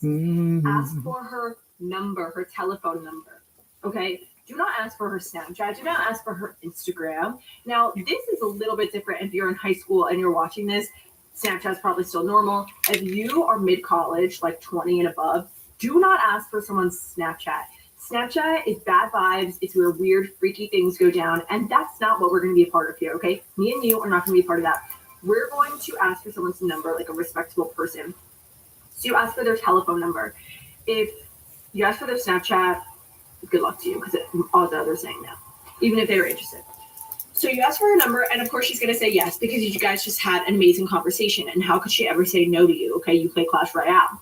Ask for her number, her telephone number. Okay? Do not ask for her Snapchat. Do not ask for her Instagram. Now, this is a little bit different if you're in high school and you're watching this. Snapchat's probably still normal. If you are mid-college, like 20 and above, do not ask for someone's Snapchat. Snapchat is bad vibes. It's where weird, freaky things go down. And that's not what we're going to be a part of here, okay? Me and you are not going to be a part of that. We're going to ask for someone's number, like a respectable person. So you ask for their telephone number. If you ask for their Snapchat, good luck to you, because all the others saying no, even if they were interested. So you ask for her number, and of course she's going to say yes, because you guys just had an amazing conversation. And how could she ever say no to you? Okay, you play Clash Royale.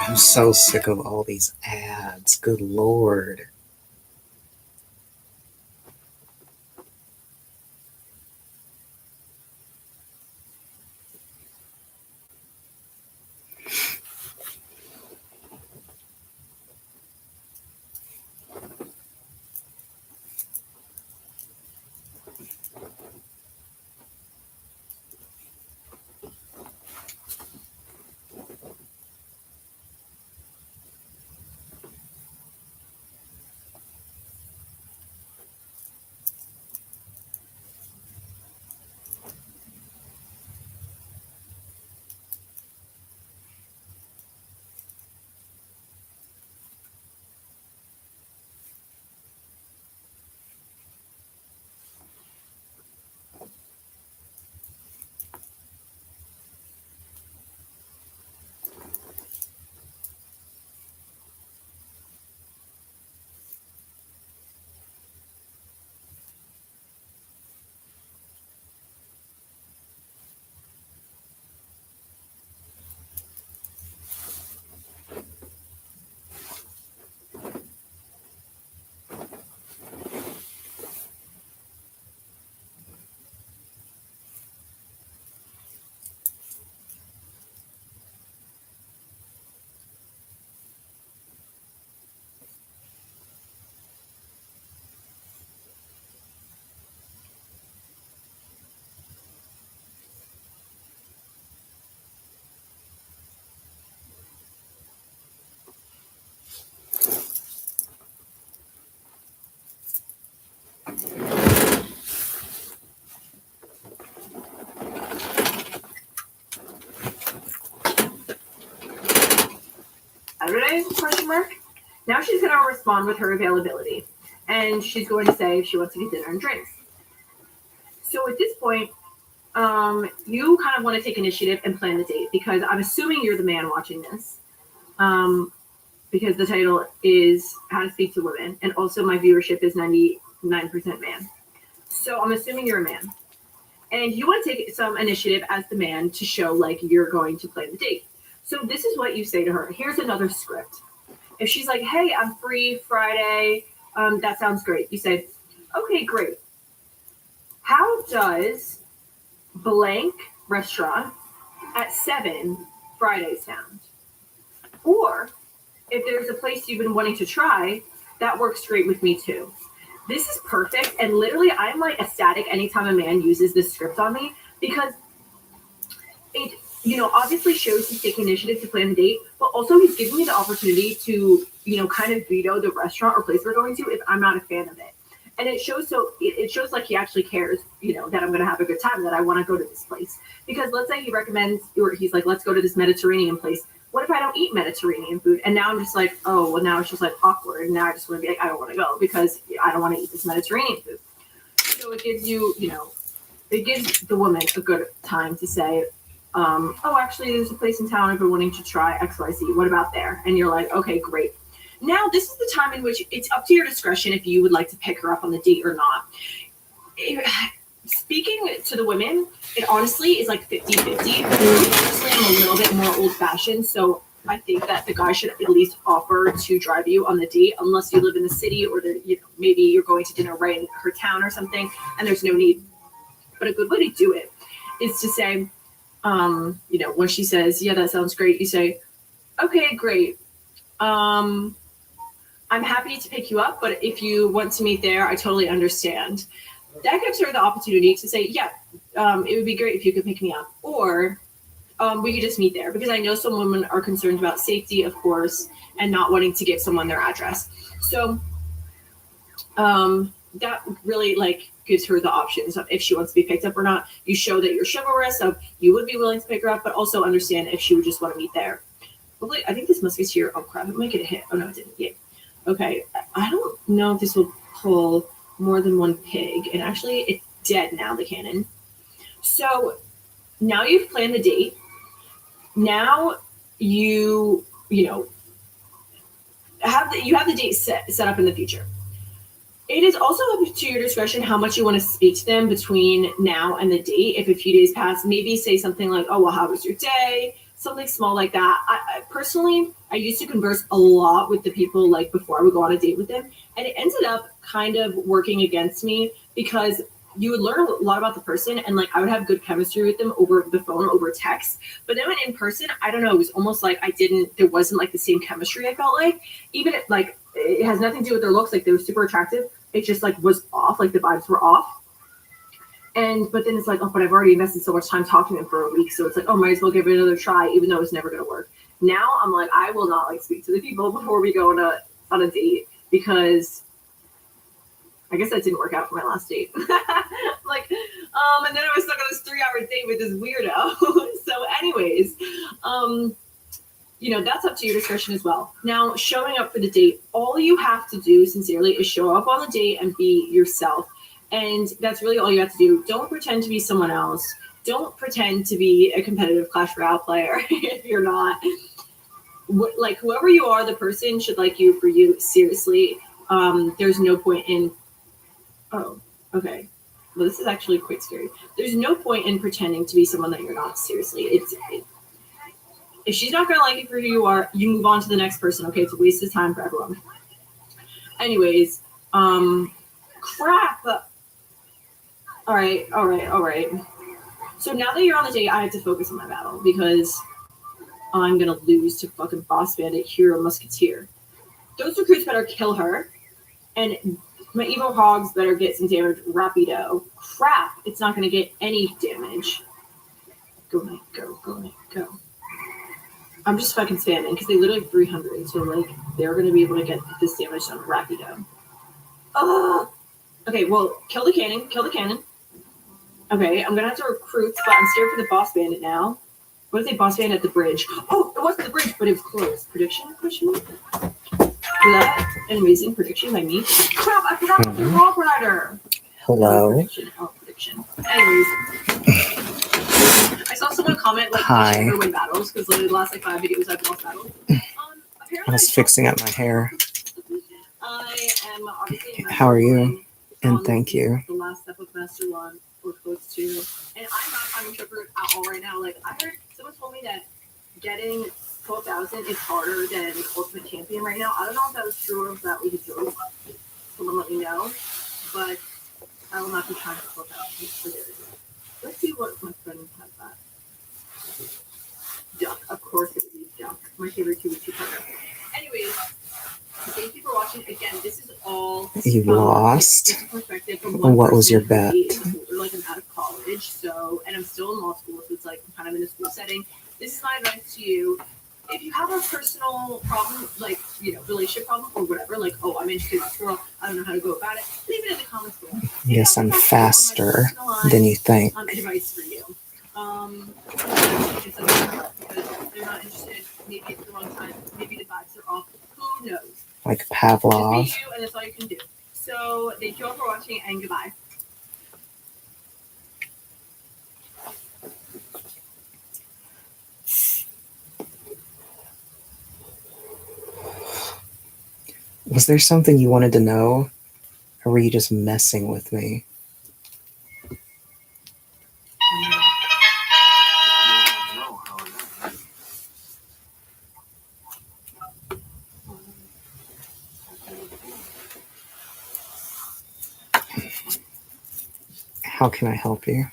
I'm so sick of all these ads. Good Lord. Saturday? Question mark. Now she's going to respond with her availability, and she's going to say if she wants to get dinner and drinks. So at this point, you kind of want to take initiative and plan the date, because I'm assuming you're the man watching this, because the title is How to Speak to Women, and also my viewership is 99% man. So I'm assuming you're a man, and you want to take some initiative as the man to show like you're going to plan the date. So this is what you say to her. Here's another script. If she's like, hey, I'm free Friday, that sounds great. You say, okay, great. How does blank restaurant at 7 Friday sound? Or if there's a place you've been wanting to try, that works great with me too. This is perfect. And literally, I'm like ecstatic anytime a man uses this script on me, because it, obviously shows he's taking initiative to plan the date, but also he's giving me the opportunity to, kind of veto the restaurant or place we're going to if I'm not a fan of it. And it shows like he actually cares, that I'm going to have a good time, that I want to go to this place. Because let's say he recommends, or he's like, let's go to this Mediterranean place. What if I don't eat Mediterranean food? And now I'm just like, oh, well, now it's just like awkward. And now I just want to be like, I don't want to go because I don't want to eat this Mediterranean food. So it gives you, it gives the woman a good time to say, oh, actually, there's a place in town I've been wanting to try XYZ. What about there? And you're like, okay, great. Now, this is the time in which it's up to your discretion if you would like to pick her up on the date or not. Speaking to the women, it honestly is like 50-50. Personally, I'm a little bit more old-fashioned, so I think that the guy should at least offer to drive you on the date, unless you live in the city or maybe you're going to dinner right in her town or something, and there's no need. But a good way to do it is to say, when she says, yeah, that sounds great, you say, okay, great. I'm happy to pick you up, but if you want to meet there, I totally understand. That gives her the opportunity to say, yeah, it would be great if you could pick me up, or we could just meet there, because I know some women are concerned about safety, of course, and not wanting to give someone their address. So that really like gives her the options of if she wants to be picked up or not. You show that you're chivalrous, of you would be willing to pick her up, but also understand if she would just want to meet there. Hopefully, I think this musketeer. Oh crap! It might get a hit. Oh no, it didn't. Yeah. Okay. I don't know if this will pull more than one pig, and actually, it's dead now. The cannon. So now you've planned the date. Now you know have the date set up in the future. It is also up to your discretion how much you want to speak to them between now and the date. If a few days pass, maybe say something like, "Oh well, how was your day?" Something small like that. I personally, I used to converse a lot with the people like before I would go on a date with them, and it ended up kind of working against me because you would learn a lot about the person, and like I would have good chemistry with them over the phone, over text. But then when in person, I don't know, it was almost like there wasn't like the same chemistry. I felt like, even if like it has nothing to do with their looks, like they were super attractive, it just like was off, like the vibes were off. But then it's like, oh, but I've already invested so much time talking to them for a week, so it's like, oh, might as well give it another try, even though it's never going to work. Now I'm like, I will not like speak to the people before we go on a date, because I guess that didn't work out for my last date. Like, and then I was stuck on this 3-hour date with this weirdo. So, anyways, that's up to your discretion as well. Now, showing up for the date, all you have to do sincerely is show up on the date and be yourself. And that's really all you have to do. Don't pretend to be someone else. Don't pretend to be a competitive Clash Royale player if you're not. Like, whoever you are, the person should like you for you. Seriously. There's no point in... Oh, okay. Well, this is actually quite scary. There's no point in pretending to be someone that you're not. Seriously. If she's not going to like you for who you are, you move on to the next person. Okay, it's a waste of time for everyone. Anyways, crap. All right. So now that you're on the date, I have to focus on my battle, because I'm going to lose to fucking Boss Bandit, Hero, Musketeer. Those recruits better kill her, and my evil hogs better get some damage rapido. Crap, it's not going to get any damage. Go, Knight, go. I'm just fucking spamming, because they literally have 300, so like they're going to be able to get this damage on rapido. Ugh! Okay, well, kill the cannon. Okay, I'm gonna have to recruit, but I'm scared for the Boss Bandit now. What if they Boss Bandit at the bridge? Oh, it wasn't the bridge, but it was close. Prediction? Question mark? Was that an amazing prediction by me? Crap, I forgot about the Rock Rider. Hello. Prediction. Anyways, I saw someone comment like, Hi. "You should win battles," because literally the last like 5 videos I've lost battles. I was fixing up my hair. I am obviously. How are you? And thank you. The last step of Master 1 or close to, and I'm not finding Tripper at all right now. Like, I heard someone told me that getting 12,000 is harder than Ultimate Champion right now. I don't know if that was true or if that was a joke. Someone let me know, but I will not be trying for 12,000. Let's see what my friend has that. Duck, of course it would be Duck. My favorite 2v2 partner. Anyways. Thank you for watching. Again, this is all... You lost? What was your bet? Like, I'm out of college, and I'm still in law school, so it's like I'm kind of in a school setting. This is my advice to you. If you have a personal problem, like, relationship problem or whatever, like, oh, I'm interested in this girl, I don't know how to go about it, leave it in the comments below. Yes, I'm faster than you think. Advice for you. Because they're not interested. Maybe it's the wrong time. Maybe the vibes are off. Who knows? Like Pavlov. Just be you, and that's all you can do. So thank you all for watching, and goodbye. Was there something you wanted to know? Or were you just messing with me? How can I help you?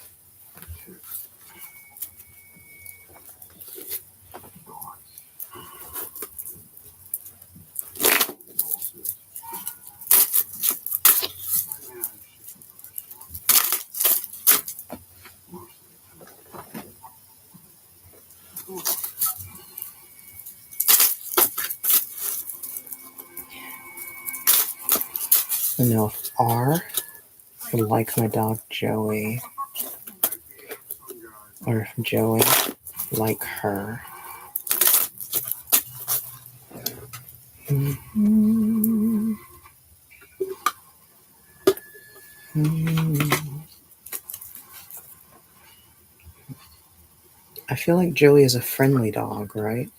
know if R would like my dog Joey, or if Joey like her. I feel like Joey is a friendly dog, right?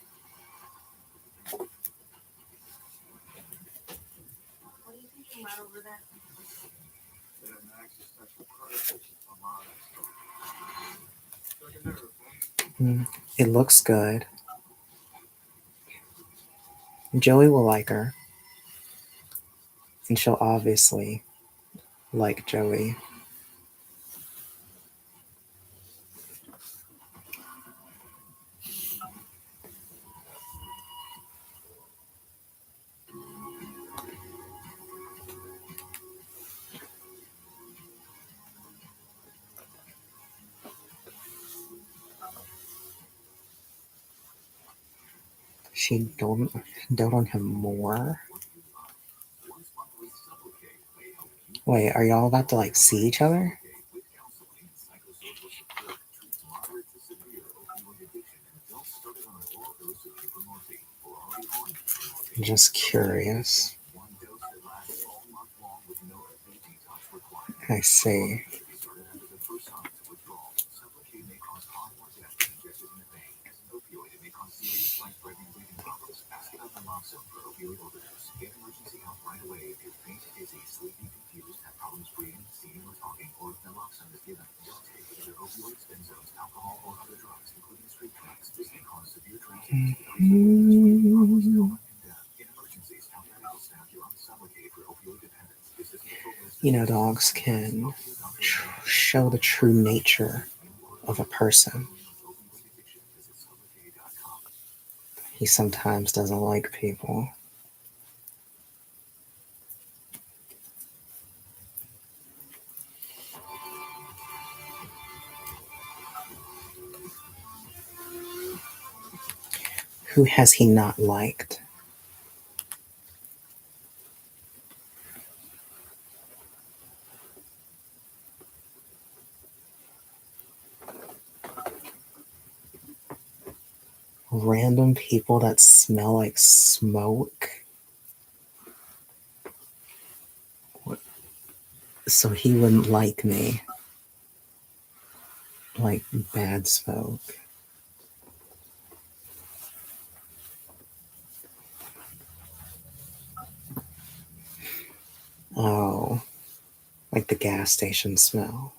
What are you thinking about over there? It looks good. Joey will like her. And she'll obviously like Joey. She dote on him more. Wait, are y'all about to like see each other? Just curious. I see. You know, dogs can show the true nature of a person. He sometimes doesn't like people. Who has he not liked? Random people that smell like smoke. So he wouldn't like me. Like bad smoke. Oh, like the gas station smell.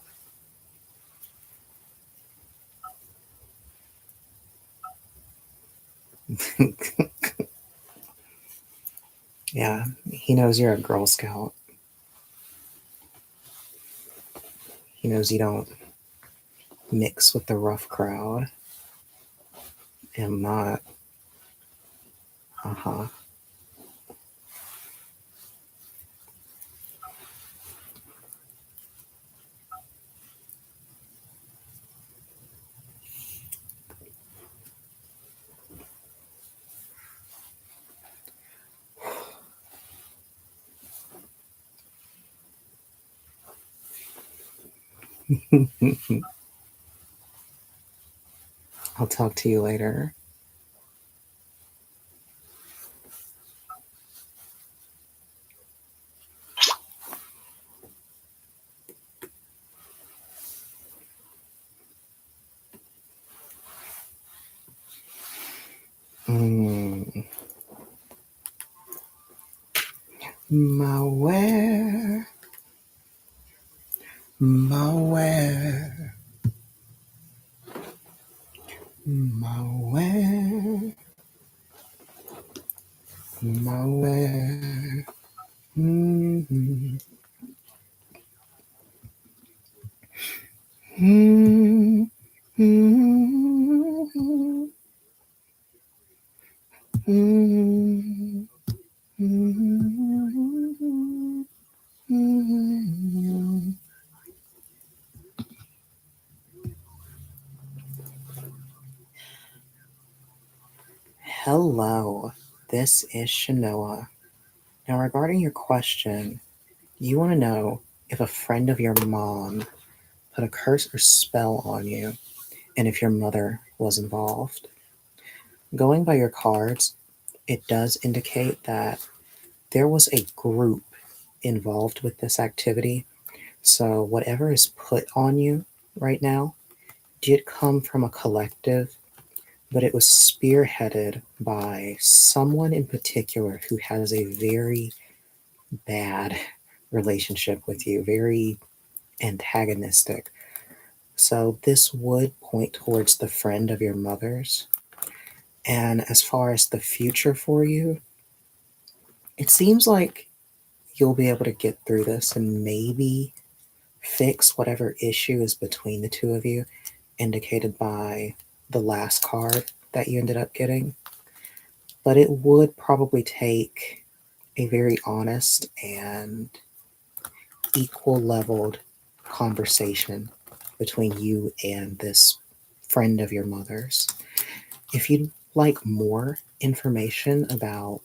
Yeah, he knows you're a Girl Scout. He knows you don't mix with the rough crowd. Am not. Uh huh. I'll talk to you later. Mm. Malware. Malware. Malware. Malware. Mm-hmm. Mm-hmm. Mm-hmm. Mm-hmm. Mm-hmm. Hello, this is Shanoa. Now, regarding your question, You want to know if a friend of your mom put a curse or spell on you and if your mother was involved. Going by your cards, it does indicate that there was a group involved with this activity. So, whatever is put on you right now did come from a collective, but it was spearheaded by someone in particular who has a very bad relationship with you, very antagonistic. So, this would point towards the friend of your mother's. And as far as the future for you, it seems like you'll be able to get through this and maybe fix whatever issue is between the two of you, indicated by the last card that you ended up getting. But it would probably take a very honest and equal leveled conversation between you and this friend of your mother's. If you'd like more information about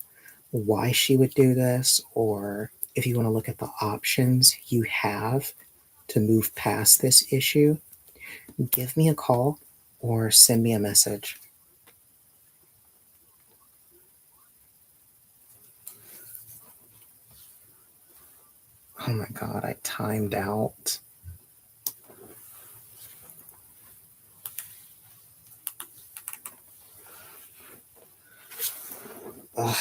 why she would do this, or if you want to look at the options you have to move past this issue, give me a call or send me a message. Oh my god, I timed out. Ugh.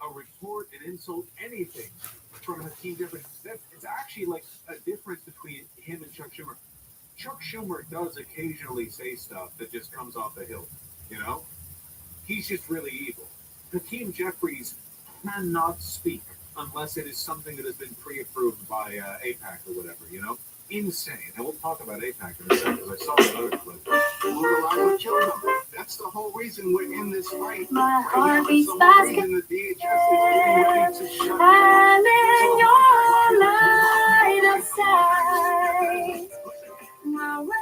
A retort, an insult, anything from Hakeem Jeffries. It's actually like a difference between him and Chuck Schumer. Chuck Schumer does occasionally say stuff that just comes off the hill, you know? He's just really evil. Hakeem Jeffries cannot speak unless it is something that has been pre-approved by APAC or whatever, you know? Insane. And we'll talk about APAC in a second, because I saw another clip. We're would kill them. That's the whole reason we're in this fight. My heart beats fast. I'm in your line of sight. My way.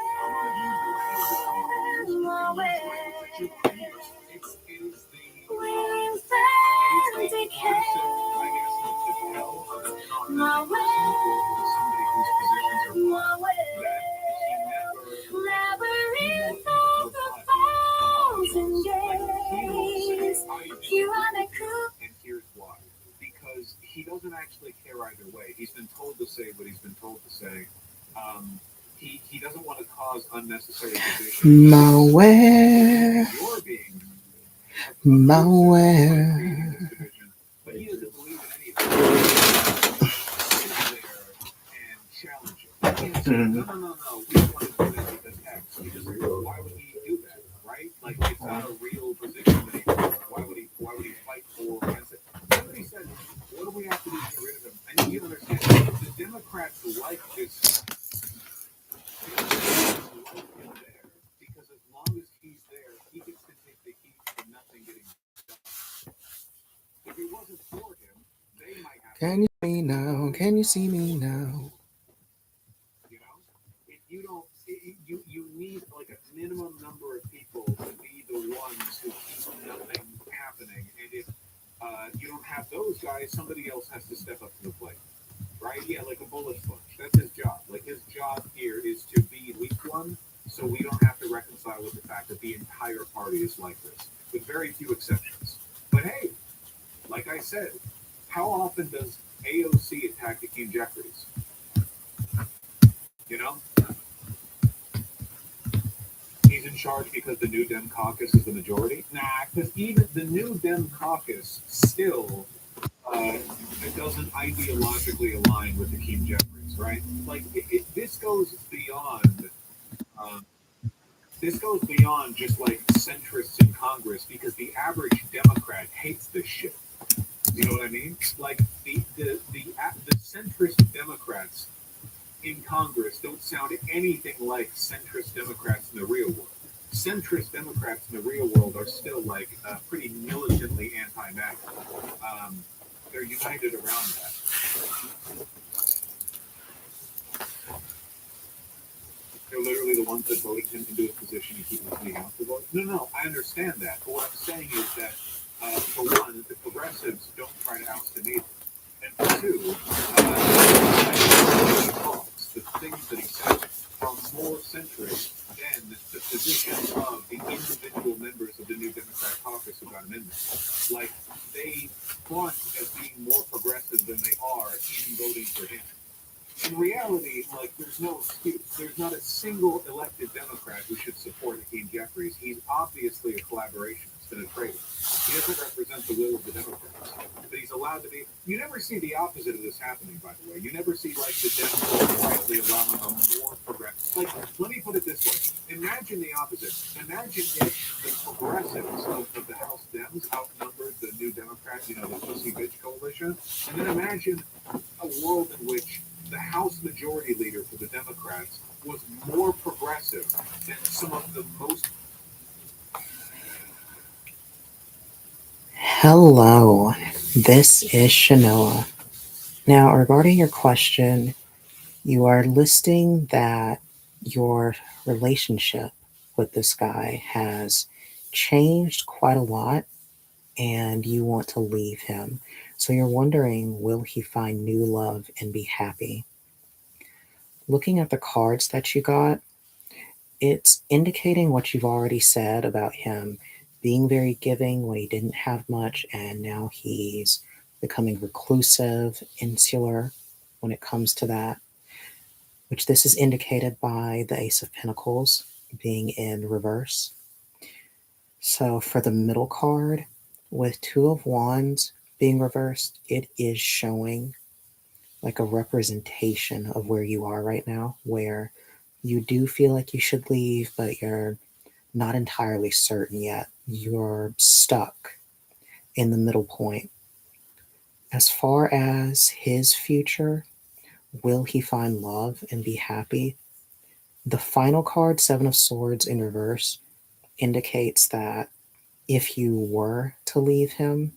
Wings and decay. My way. Labyrinth of a thousand gates. You are the cool. And here's why. Because he doesn't actually care either way. He's been told to say what he's been told to say. He doesn't want to cause unnecessary division. Malware. You're being Malware. But he doesn't believe in any of it. Sit there and challenge it. He can't say, no. We don't want to do this because X. He just, why would he do that? Right? Like, it's not a real position anymore. Why would he fight for or against it? Somebody said, what do we have to do to get rid of him? And you understand, the Democrats like this. Because as long as he's there, he gets to take the heat for nothing getting done. If it wasn't for him, they might have. Can you see me now? Can you see me now? You know, if you don't, you need like a minimum number of people to be the ones who keep nothing happening. And if you don't have those guys, somebody else has to step up to the plate. Right? Yeah, like a bullet sponge. That's his job. Like his job here is to be weak one, so we don't have to reconcile reconcile with the fact that the entire party is like this, with very few exceptions. But hey, like I said, how often does AOC attack Hakeem Jeffries? You know? He's in charge because the New Dem caucus is the majority? Nah, because even the New Dem caucus still it doesn't ideologically align with Hakeem Jeffries, right? Like, this goes beyond. This goes beyond just like centrists in Congress because the average Democrat hates this shit. You know what I mean? Like the centrist Democrats in Congress don't sound anything like centrist Democrats in the real world. Centrist Democrats in the real world are still like pretty militantly anti-MAGA. They're united around that. They're literally the ones that voted him into his position and keep him out the vote. No, I understand that. But what I'm saying is that, for one, the progressives don't try to oust him either. And for two, the things that he says are more centrist than the positions of the individual members of the New Democrat caucus who got him in there. Like, they front as being more progressive than they are in voting for him. In reality, like, there's no excuse. There's not a single elected Democrat who should support Hakeem Jeffries. He's obviously a collaborationist and a traitor. He doesn't represent the will of the Democrats. But he's allowed to be. You never see the opposite of this happening, by the way. You never see, like, the Democrats quietly allowing a more progressive. Like, let me put it this way. Imagine the opposite. Imagine if the progressives of the House Dems outnumbered the New Democrats, the Pussy Bitch Coalition. And then imagine a world in which the House Majority Leader for the Democrats was more progressive than some of the most. Hello, this is Shanoa. Now, regarding your question, you are listing that your relationship with this guy has changed quite a lot and you want to leave him. So you're wondering, will he find new love and be happy? Looking at the cards that you got, it's indicating what you've already said about him being very giving when he didn't have much, and now he's becoming reclusive, insular when it comes to that, which this is indicated by the Ace of Pentacles being in reverse. So for the middle card, with Two of Wands being reversed, it is showing like a representation of where you are right now, where you do feel like you should leave, but you're not entirely certain yet. You're stuck in the middle point. As far as his future, will he find love and be happy? The final card, Seven of Swords in reverse, indicates that if you were to leave him,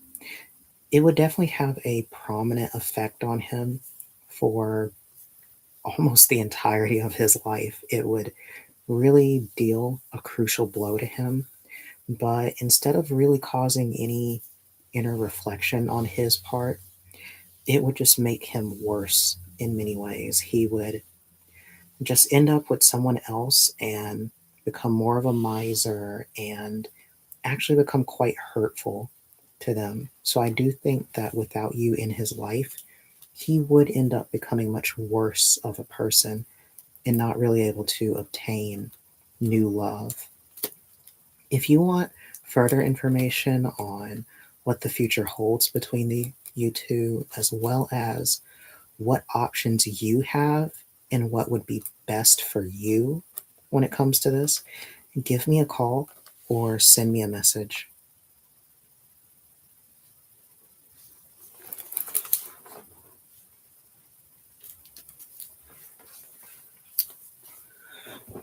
it would definitely have a prominent effect on him for almost the entirety of his life. It would really deal a crucial blow to him. But instead of really causing any inner reflection on his part, it would just make him worse in many ways. He would just end up with someone else and become more of a miser and actually become quite hurtful to them. So I do think that without you in his life, he would end up becoming much worse of a person and not really able to obtain new love. If you want further information on what the future holds between you two, as well as what options you have and what would be best for you when it comes to this, give me a call or send me a message.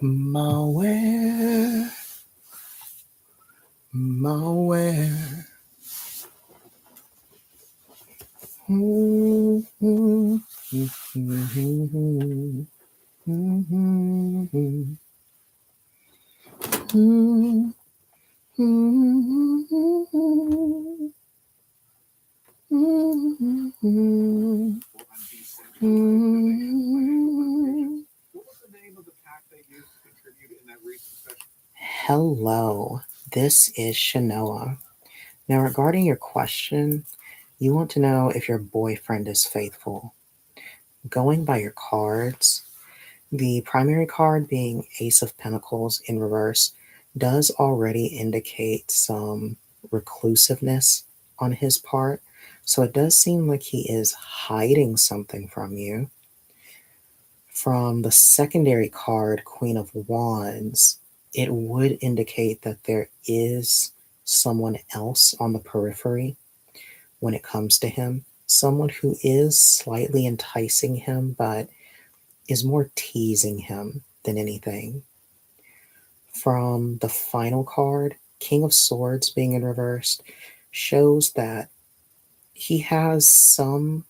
Malware. What was the name of the pack they used to contribute in that recent session? Hello, this is Shanoa. Now, regarding your question, you want to know if your boyfriend is faithful. Going by your cards, the primary card being Ace of Pentacles in reverse does already indicate some reclusiveness on his part. So it does seem like he is hiding something from you. From the secondary card, Queen of Wands, it would indicate that there is someone else on the periphery when it comes to him. Someone who is slightly enticing him, but is more teasing him than anything. From the final card, King of Swords being in reversed, shows that he has some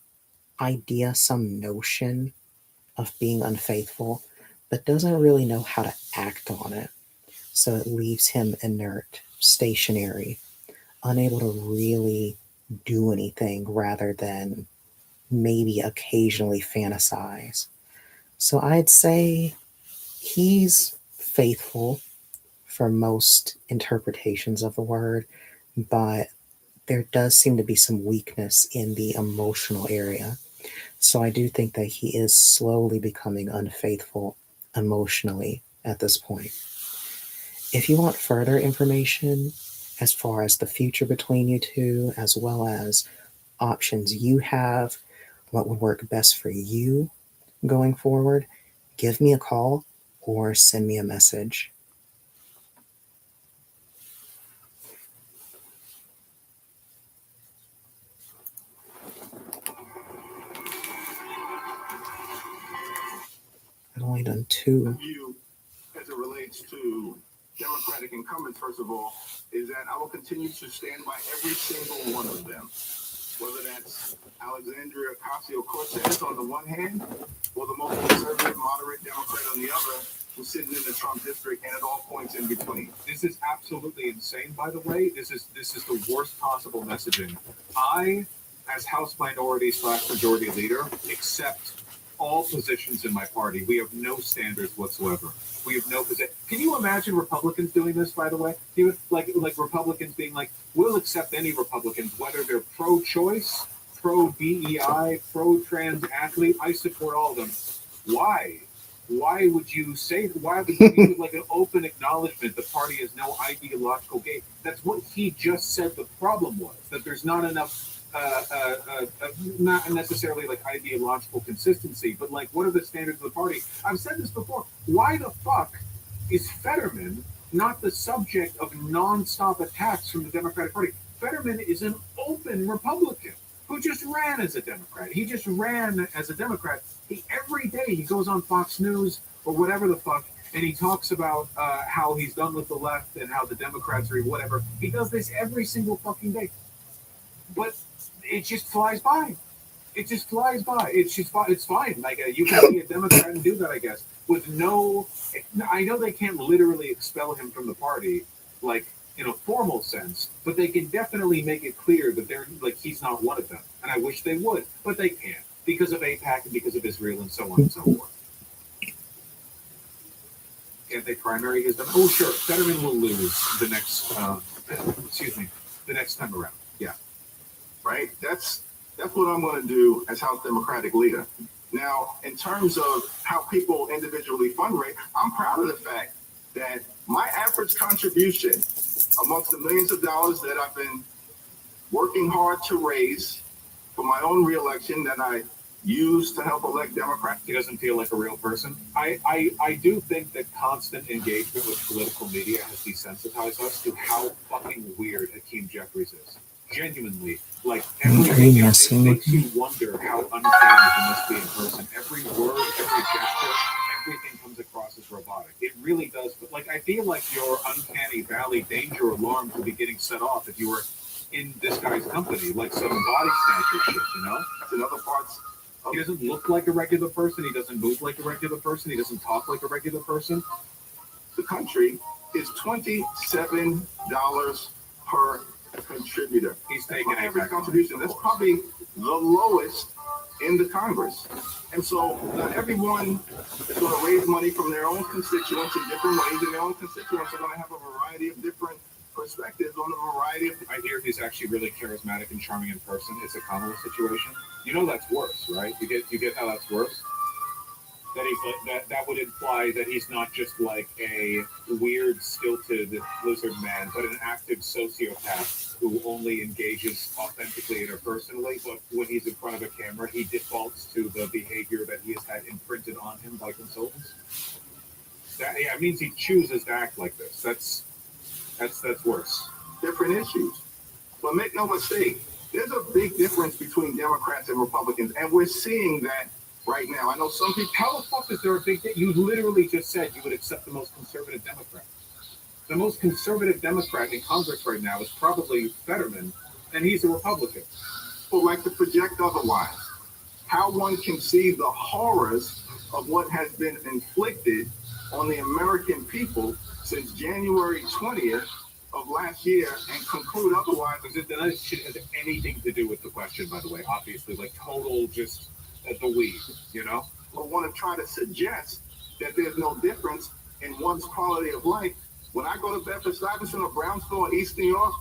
idea, some notion of being unfaithful, but doesn't really know how to act on it. So it leaves him inert, stationary, unable to really do anything rather than maybe occasionally fantasize. So I'd say he's faithful for most interpretations of the word, but there does seem to be some weakness in the emotional area. So I do think that he is slowly becoming unfaithful emotionally at this point. If you want further information as far as the future between you two, as well as options you have, what would work best for you going forward, give me a call or send me a message. I've only done two. View as it relates to Democratic incumbents, first of all, is that I will continue to stand by every single one of them, whether that's Alexandria Ocasio-Cortez on the one hand, or the most conservative, moderate Democrat on the other, who's sitting in the Trump district, and at all points in between. This is absolutely insane, by the way. This is the worst possible messaging. I, as House Minority / Majority Leader, accept all positions in my party. We have no standards whatsoever. We have no position. Can you imagine Republicans doing this, by the way? Even like Republicans being like, we'll accept any Republicans, whether they're pro-choice, pro-DEI, pro-trans athlete. I support all of them. Why? Why would you say, why would you give like an open acknowledgement the party has no ideological gate? That's what he just said the problem was, that there's not enough not necessarily like ideological consistency, but like what are the standards of the party? I've said this before. Why the fuck is Fetterman not the subject of nonstop attacks from the Democratic Party? Fetterman is an open Republican who just ran as a Democrat. He just ran as a Democrat. Every day he goes on Fox News or whatever the fuck, and he talks about how he's done with the left and how the Democrats are whatever. He does this every single fucking day. But it just flies by. It just flies by. It's fine. Like you can be a Democrat and do that, I guess. With no, I know they can't literally expel him from the party, like in a formal sense, but they can definitely make it clear that they're like he's not one of them. And I wish they would, but they can't because of AIPAC and because of Israel and so on and so forth. Can't they primary his? Oh, sure. Fetterman will lose the next. The next time around. Yeah. Right? That's what I'm going to do as House Democratic leader. Now, in terms of how people individually fundraise, I'm proud of the fact that my average contribution amongst the millions of dollars that I've been working hard to raise for my own reelection that I use to help elect Democrats. He doesn't feel like a real person. I do think that constant engagement with political media has desensitized us to how fucking weird Hakeem Jeffries is. Genuinely, like everything else, it makes you wonder how uncanny he must be in person. Every word, every gesture, everything comes across as robotic. It really does. But like, I feel like your uncanny valley danger alarms would be getting set off if you were in this guy's company, like some body snatcher shit, you know? That's another part. He doesn't look like a regular person. He doesn't move like a regular person. He doesn't talk like a regular person. The country is $27 per contributor. He's taking every contribution. That's probably the lowest in the Congress. And so not everyone is going to raise money from their own constituents in different ways, and their own constituents are going to have a variety of different perspectives on a variety of. I hear he's actually really charismatic and charming in person. It's a Kamala situation. You know that's worse, right? You get how that's worse. That he's like that would imply that he's not just like a weird, stilted lizard man, but an active sociopath who only engages authentically interpersonally. But when he's in front of a camera, he defaults to the behavior that he has had imprinted on him by consultants. That it means he chooses to act like this. That's worse. Different issues. But make no mistake, there's a big difference between Democrats and Republicans, and we're seeing that right now. I know some people. How the fuck is there a big thing? You literally just said you would accept the most conservative Democrat. The most conservative Democrat in Congress right now is probably Fetterman, and he's a Republican. People like to project otherwise. How one can see the horrors of what has been inflicted on the American people since January 20th of last year and conclude otherwise. That shit has anything to do with the question, by the way. Obviously, like total just the weed, you know? Or want to try to suggest that there's no difference in one's quality of life. When I go to Bedford-Stuyvesant or Brownsville or East New York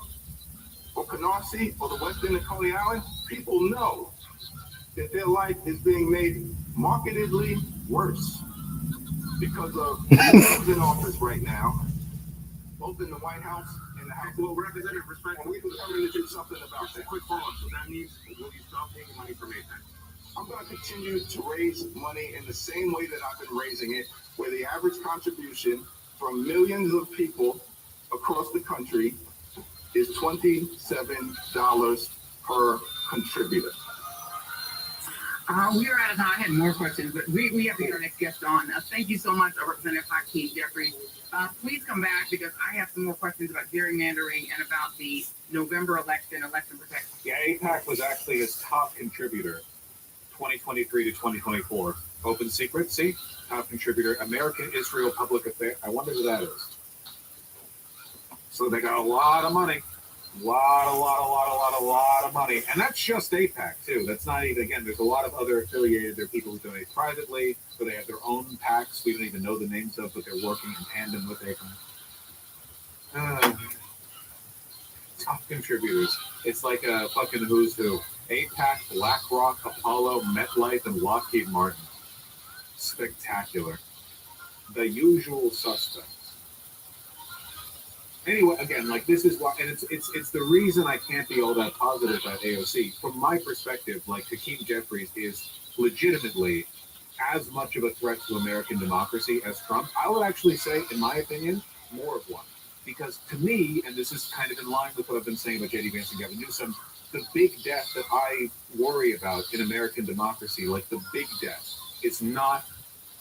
or Canarsie or the West End of Coney Island, people know that their life is being made markedly worse because of who's in office right now, both in the White House and the House. Well, Representative, respect, we can come to do something about that. Quick follow-up. So that means will you stop taking money from APEC? I'm going to continue to raise money in the same way that I've been raising it, where the average contribution from millions of people across the country is $27 per contributor. We are out of time. I had more questions, but we have to get our next guest on. Thank you so much, Representative Hakeem Jeffries. Please come back because I have some more questions about gerrymandering and about the November election protection. Yeah, AIPAC was actually his top contributor, 2023 to 2024. Open secret, see? Top contributor, American Israel Public Affairs. I wonder who that is. So they got a lot of money. A lot of money. And that's just AIPAC, too. That's not even, again, there's a lot of other affiliated. There are people who donate privately, so they have their own PACs we don't even know the names of, but they're working in tandem with AIPAC. Top contributors. It's like a fucking who's who. AIPAC, BlackRock, Apollo, MetLife, and Lockheed Martin. Spectacular. The usual suspects. Anyway, again, like this is why, and it's the reason I can't be all that positive about AOC. From my perspective, like Hakeem Jeffries is legitimately as much of a threat to American democracy as Trump. I would actually say, in my opinion, more of one. Because to me, and this is kind of in line with what I've been saying about J.D. Vance and Gavin Newsom, the big death that I worry about in American democracy, like the big death, is not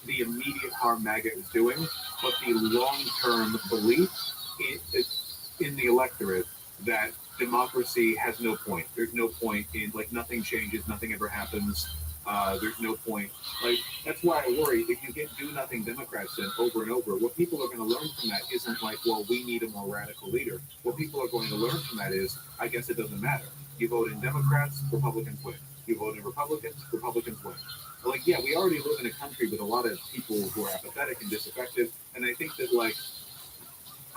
the immediate harm MAGA is doing, but the long-term belief in the electorate that democracy has no point. There's no point in, like, nothing changes, nothing ever happens. There's no point. Like, that's why I worry if you get do-nothing Democrats in over and over, what people are going to learn from that isn't like, well, we need a more radical leader. What people are going to learn from that is, I guess it doesn't matter. You vote in Democrats, Republicans win. You vote in Republicans, Republicans win. Like, yeah, we already live in a country with a lot of people who are apathetic and disaffected, and I think that, like,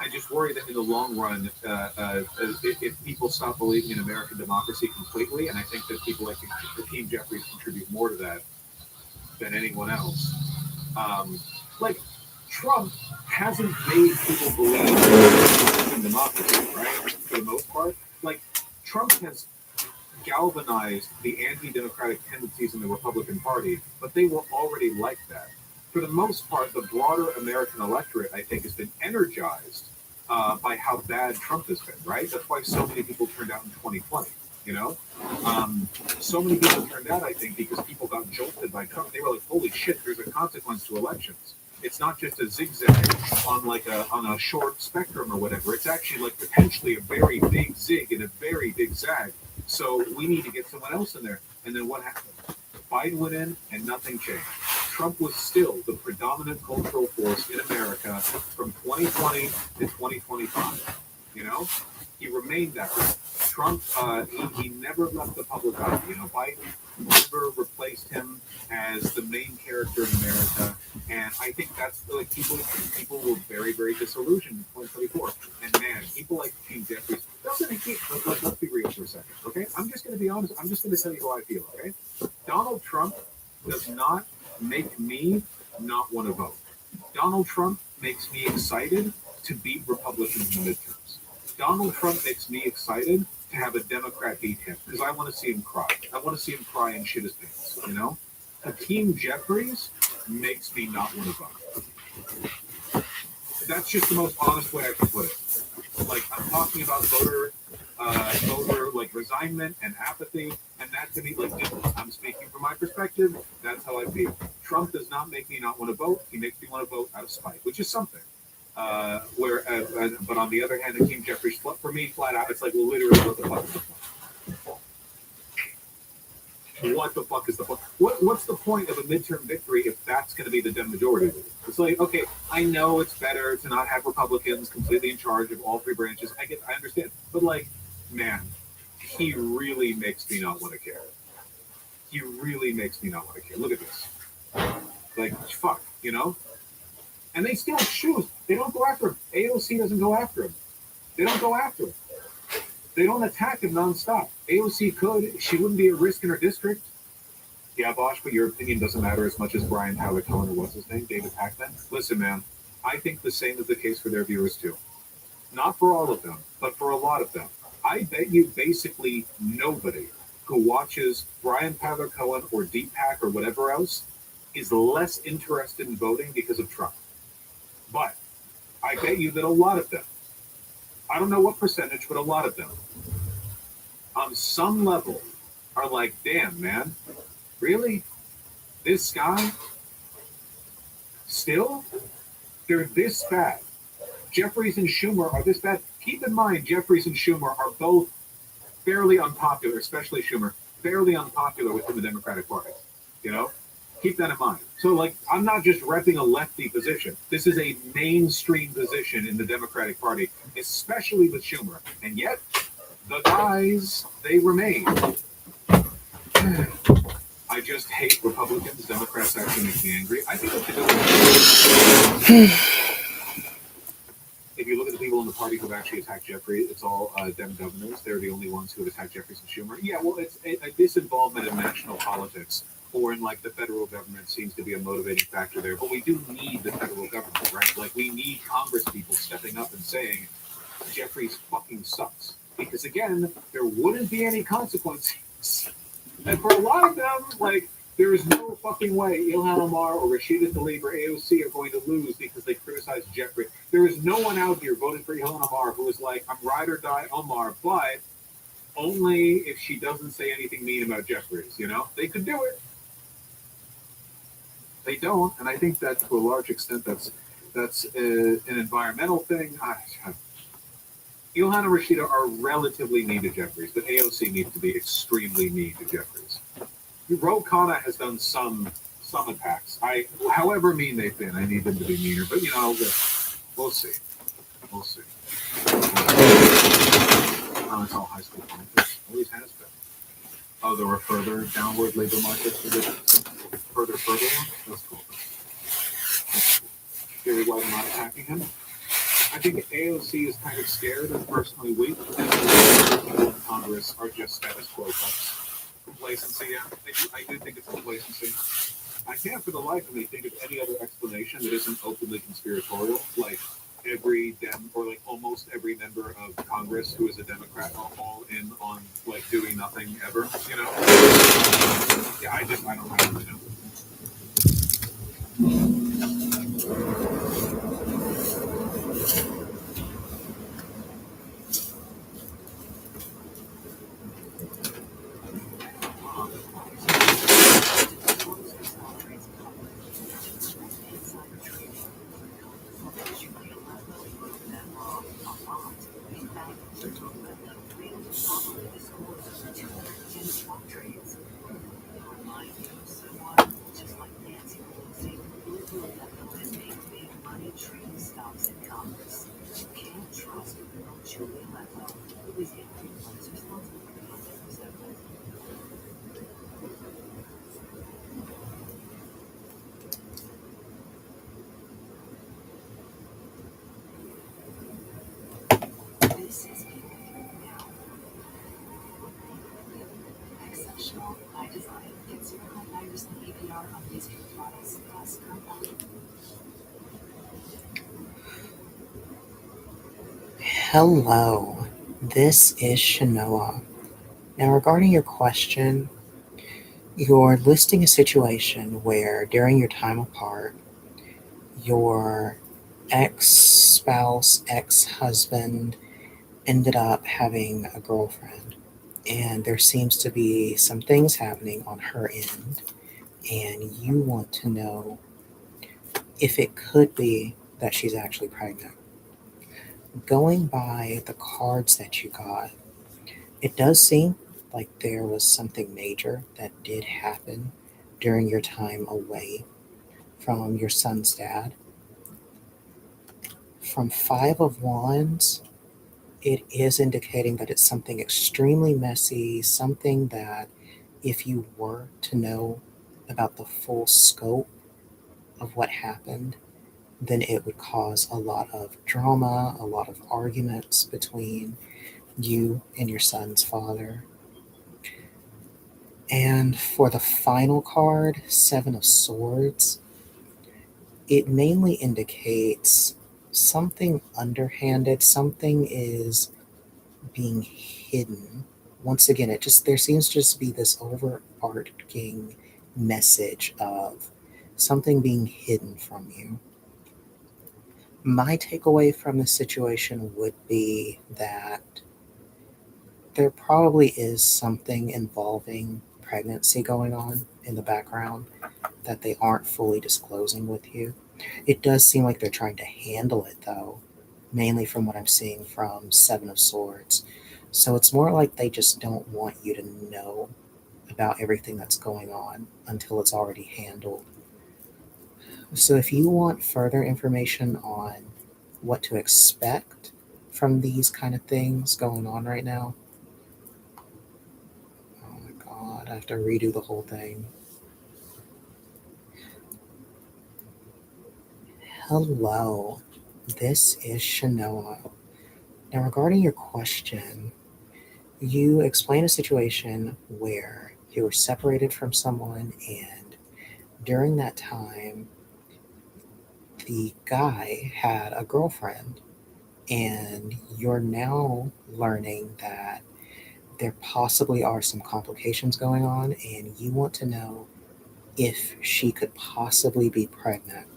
I just worry that in the long run, if people stop believing in American democracy completely, and I think that people like Hakeem Jeffries contribute more to that than anyone else. Like, Trump hasn't made people believe in democracy, right? For the most part. Like, Trump has galvanized the anti-democratic tendencies in the Republican Party, but they were already like that. For the most part, the broader American electorate, I think, has been energized by how bad Trump has been, right? That's why so many people turned out in 2020, you know? So many people turned out, I think, because people got jolted by Trump. They were like, holy shit, there's a consequence to elections. It's not just a zigzag on a short spectrum or whatever. It's actually like potentially a very big zig and a very big zag. So we need to get someone else in there. And then what happened? Biden went in and nothing changed. Trump was still the predominant cultural force in America from 2020 to 2025. You know, he remained that way. Trump, he never left the public eye. You know, Biden never replaced him as the main character in America, and I think that's like people were very, very disillusioned in 2024. And man, people like Hakeem Jeffries. Let's be real for a second, okay? I'm just going to be honest. I'm just going to tell you how I feel, okay? Donald Trump does not make me not want to vote. Donald Trump makes me excited to beat Republicans in the midterms. Donald Trump makes me excited to have a Democrat beat him because I want to see him cry. I want to see him cry and shit his pants, you know? Hakeem Jeffries makes me not want to vote. That's just the most honest way I can put it. Like, I'm talking about voter like resignment and apathy, and that to me, like, I'm speaking from my perspective. That's how I feel. Trump does not make me not want to vote. He makes me want to vote out of spite, which is something. But on the other hand, Hakeem Jeffries, for me, flat out, it's like, well, literally, what the fuck is the point? What the fuck is the point? What's the point of a midterm victory if that's going to be the Dem majority? It's like, okay, I know it's better to not have Republicans completely in charge of all three branches. I understand, but like, man, he really makes me not want to care. He really makes me not want to care. Look at this. Like, fuck, you know? And they still choose. They don't go after him. AOC doesn't go after him. They don't go after him. They don't attack him nonstop. AOC could. She wouldn't be a risk in her district. Yeah, Bosch, but your opinion doesn't matter as much as Brian Howard Cohen, or what's his name, David Pakman. Listen, man, I think the same is the case for their viewers, too. Not for all of them, but for a lot of them. I bet you basically nobody who watches Brian Powder Cohen or Deepak or whatever else is less interested in voting because of Trump. But I bet you that a lot of them, I don't know what percentage, but a lot of them, on some level, are like, damn, man, really? This guy? Still? They're this bad. Jeffries and Schumer are this bad. Keep in mind, Jeffries and Schumer are both fairly unpopular, especially Schumer, fairly unpopular within the Democratic Party. You know? Keep that in mind. So, like, I'm not just repping a lefty position. This is a mainstream position in the Democratic Party, especially with Schumer. And yet, the guys, they remain. I just hate Republicans. Democrats actually make me angry. I think what you do if you look at the people in the party who've actually attacked Jeffrey, it's all Dem governors. They're the only ones who have attacked Jeffries and Schumer. Yeah, well, it's this involvement in national politics or in like the federal government seems to be a motivating factor there. But we do need the federal government, right? Like we need Congress people stepping up and saying Jeffries fucking sucks. Because again, there wouldn't be any consequences. And for a lot of them, like, there is no fucking way Ilhan Omar or Rashida Tlaib or AOC are going to lose because they criticize Jeffrey. There is no one out here voting for Ilhan Omar who is like, I'm ride or die Omar, but only if she doesn't say anything mean about Jeffries, you know? They could do it. They don't, and I think that to a large extent that's an environmental thing. Ilhan and Rashida are relatively mean to Jeffries, but AOC needs to be extremely mean to Jeffries. Ro Khanna has done some attacks. However mean they've been, I need them to be meaner. But you know, we'll see. We'll see. It's all high school politics. Always has been. Oh, there were further downward labor market positions. Further ones. That's cool. Jerry White not attacking him. I think AOC is kind of scared and personally weak, and the people in Congress are just status quo types. Complacency, yeah. I do think it's complacency. I can't for the life of me think of any other explanation that isn't openly conspiratorial. Like every or like almost every member of Congress who is a Democrat are all in on like doing nothing ever, you know? Yeah, I don't know. This is now exceptional by design. Get 0.9% APR on these products plus compound. Hello, this is Shanoa. Now, regarding your question, you're listing a situation where during your time apart, your ex-spouse, ex-husband ended up having a girlfriend, and there seems to be some things happening on her end, and you want to know if it could be that she's actually pregnant. Going by the cards that you got, it does seem like there was something major that did happen during your time away from your son's dad. From Five of Wands, it is indicating that it's something extremely messy, something that if you were to know about the full scope of what happened, then it would cause a lot of drama, a lot of arguments between you and your son's father. And for the final card, Seven of Swords, it mainly indicates something underhanded, something is being hidden. Once again, there seems to just be this overarching message of something being hidden from you. My takeaway from this situation would be that there probably is something involving pregnancy going on in the background that they aren't fully disclosing with you. It does seem like they're trying to handle it, though, mainly from what I'm seeing from Seven of Swords. So it's more like they just don't want you to know about everything that's going on until it's already handled. So if you want further information on what to expect from these kind of things going on right now, oh my god, I have to redo the whole thing. Hello, this is Shanoa. Now, regarding your question, you explain a situation where you were separated from someone, and during that time, the guy had a girlfriend, and you're now learning that there possibly are some complications going on, and you want to know if she could possibly be pregnant.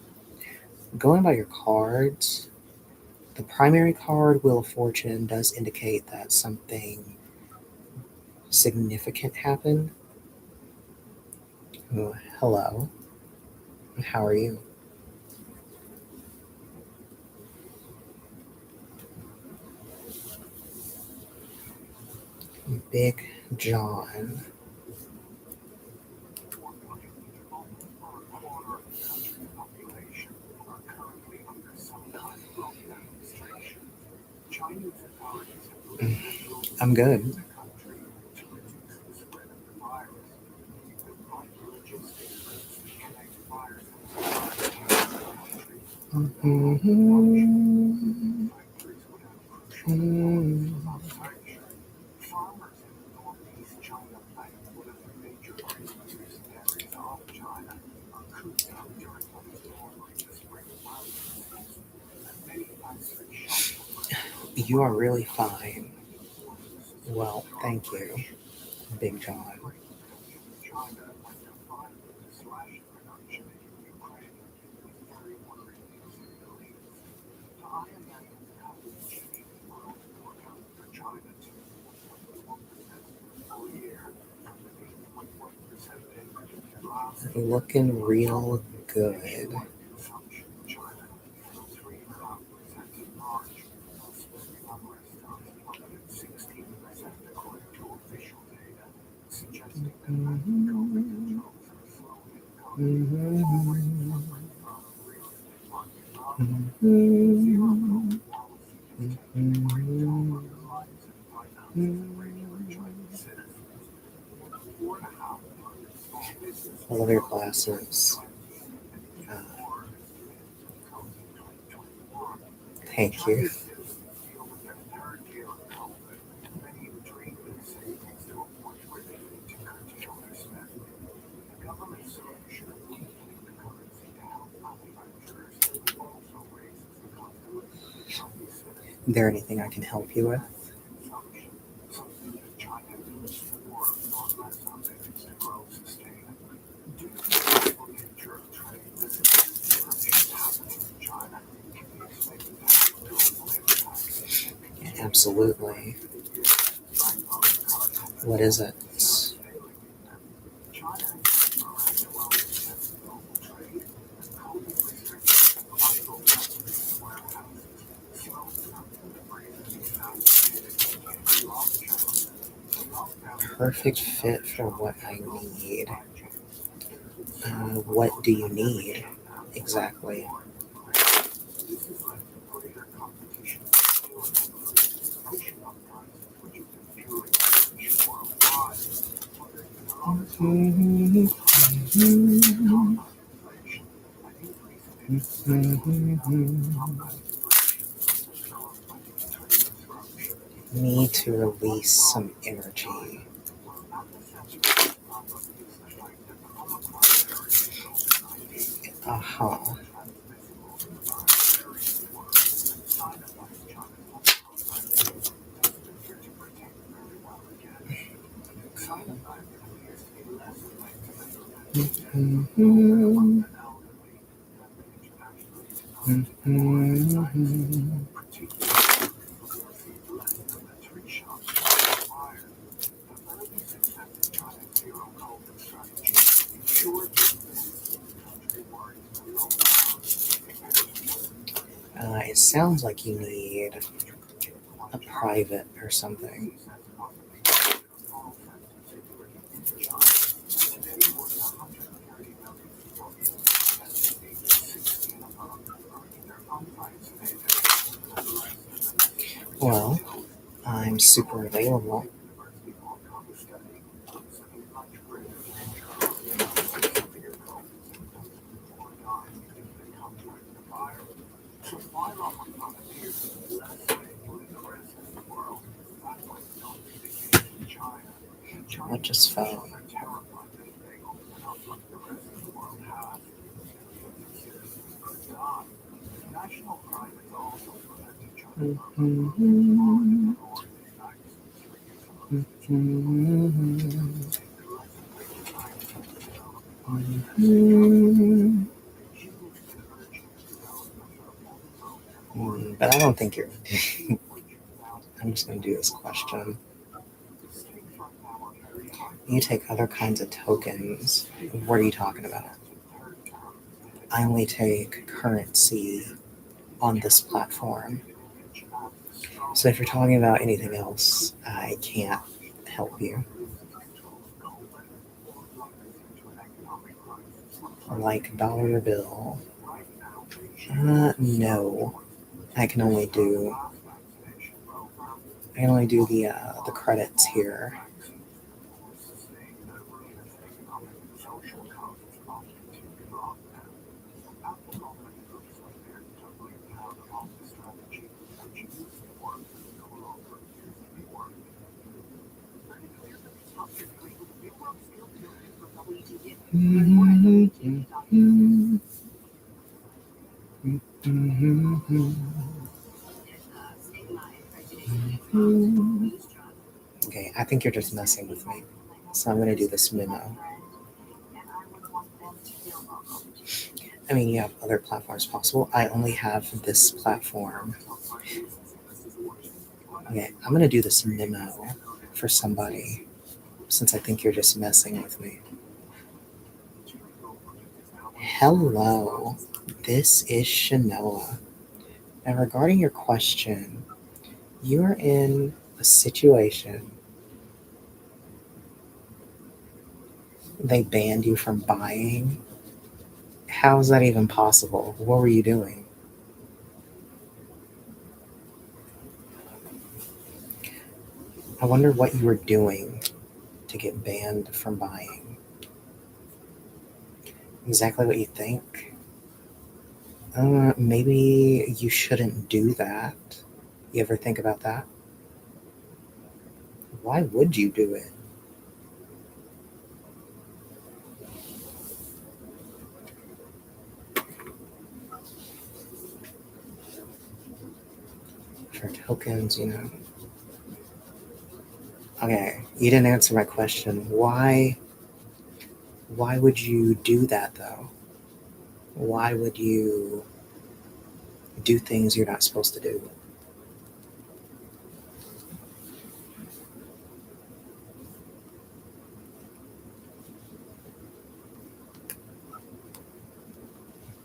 Going by your cards, the primary card, Wheel of Fortune, does indicate that something significant happened. Oh, hello. How are you? Big John. I'm good. You are really fine. Well, thank you, Big John. Looking real good. I love your glasses. Thank you. there anything I can help you with? Absolutely. What is it? Perfect fit for what I need. What do you need exactly? Need to release some energy. Uh-huh. It sounds like you need a private or something. Well, I'm super available. What just fell? But I don't think you're. I'm just going to do this question. You take other kinds of tokens. What are you talking about? I only take currency on this platform. So if you're talking about anything else, I can't help you. Like dollar bill. No. I can only do the credits here. Okay, I think you're just messing with me. So I'm going to do this memo. I mean, you have other platforms possible. I only have this platform. Okay, I'm going to do this memo for somebody since I think you're just messing with me. Hello, this is Shanoa. Now, regarding your question, you are in a situation. They banned you from buying. How is that even possible? What were you doing? I wonder what you were doing to get banned from buying. Exactly what you think? Maybe you shouldn't do that. You ever think about that? Why would you do it? for tokens, you know. Okay, you didn't answer my question. Why would you do that though? Why would you do things you're not supposed to do?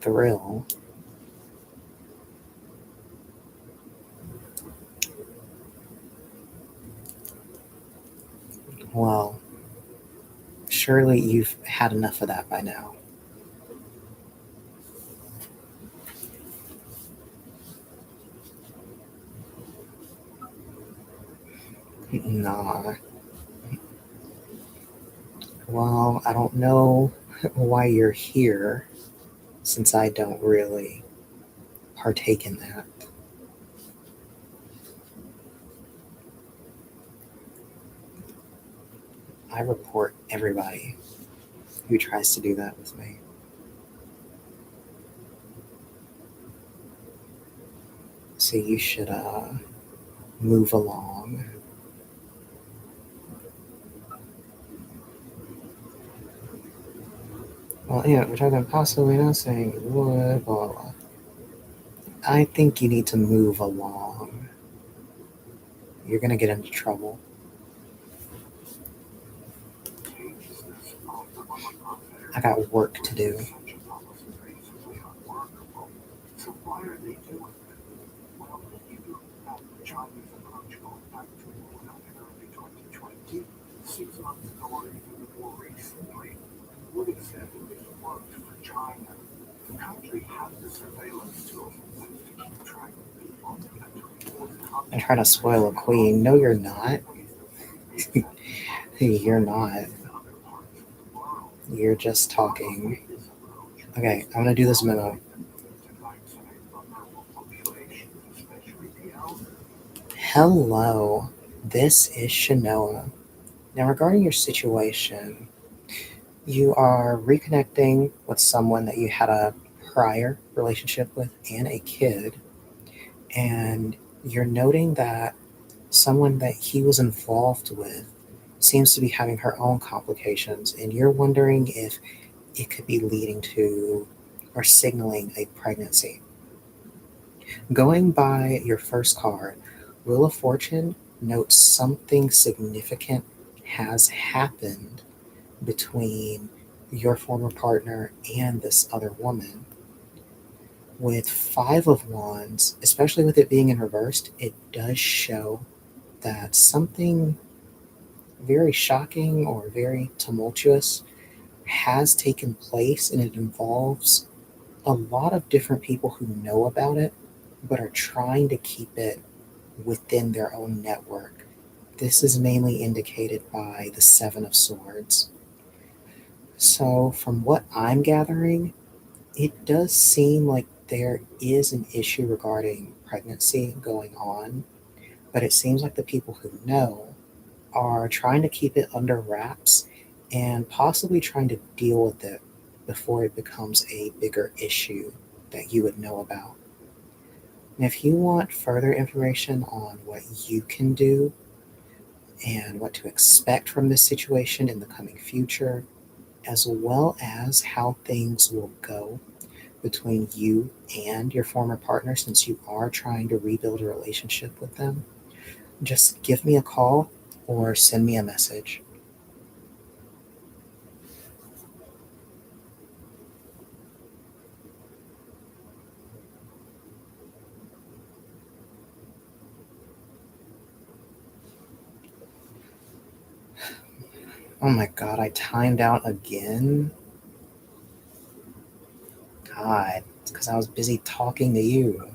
Thrill. Well, surely you've had enough of that by now. Nah. Well, I don't know why you're here since I don't really partake in that. I report everybody who tries to do that with me. So you should move along. Well, yeah, which I've been possibly not saying would, blah, blah. I think you need to move along. You're going to get into trouble. I got work to do. So why are they doing it? Well, if you have the Chinese approach going back to in early 2020, 6 months ago or even more recently, would have said that this worked for China. The country has the surveillance tools to keep track of people and to report I'm trying to spoil a queen. No, you're not. You're not. You're just talking. Okay, I'm going to do this memo. Hello, this is Shanoa. Now, regarding your situation, you are reconnecting with someone that you had a prior relationship with and a kid, and you're noting that someone that he was involved with seems to be having her own complications, and you're wondering if it could be leading to or signaling a pregnancy. Going by your first card, Wheel of Fortune notes something significant has happened between your former partner and this other woman. With Five of Wands, especially with it being in reversed, it does show that something very shocking or very tumultuous has taken place, and it involves a lot of different people who know about it but are trying to keep it within their own network. This is mainly indicated by the Seven of Swords. So, from what I'm gathering, it does seem like there is an issue regarding pregnancy going on, but it seems like the people who know are trying to keep it under wraps and possibly trying to deal with it before it becomes a bigger issue that you would know about. And if you want further information on what you can do and what to expect from this situation in the coming future, as well as how things will go between you and your former partner since you are trying to rebuild a relationship with them, just give me a call or send me a message. Oh my god, I timed out again? God, it's because I was busy talking to you.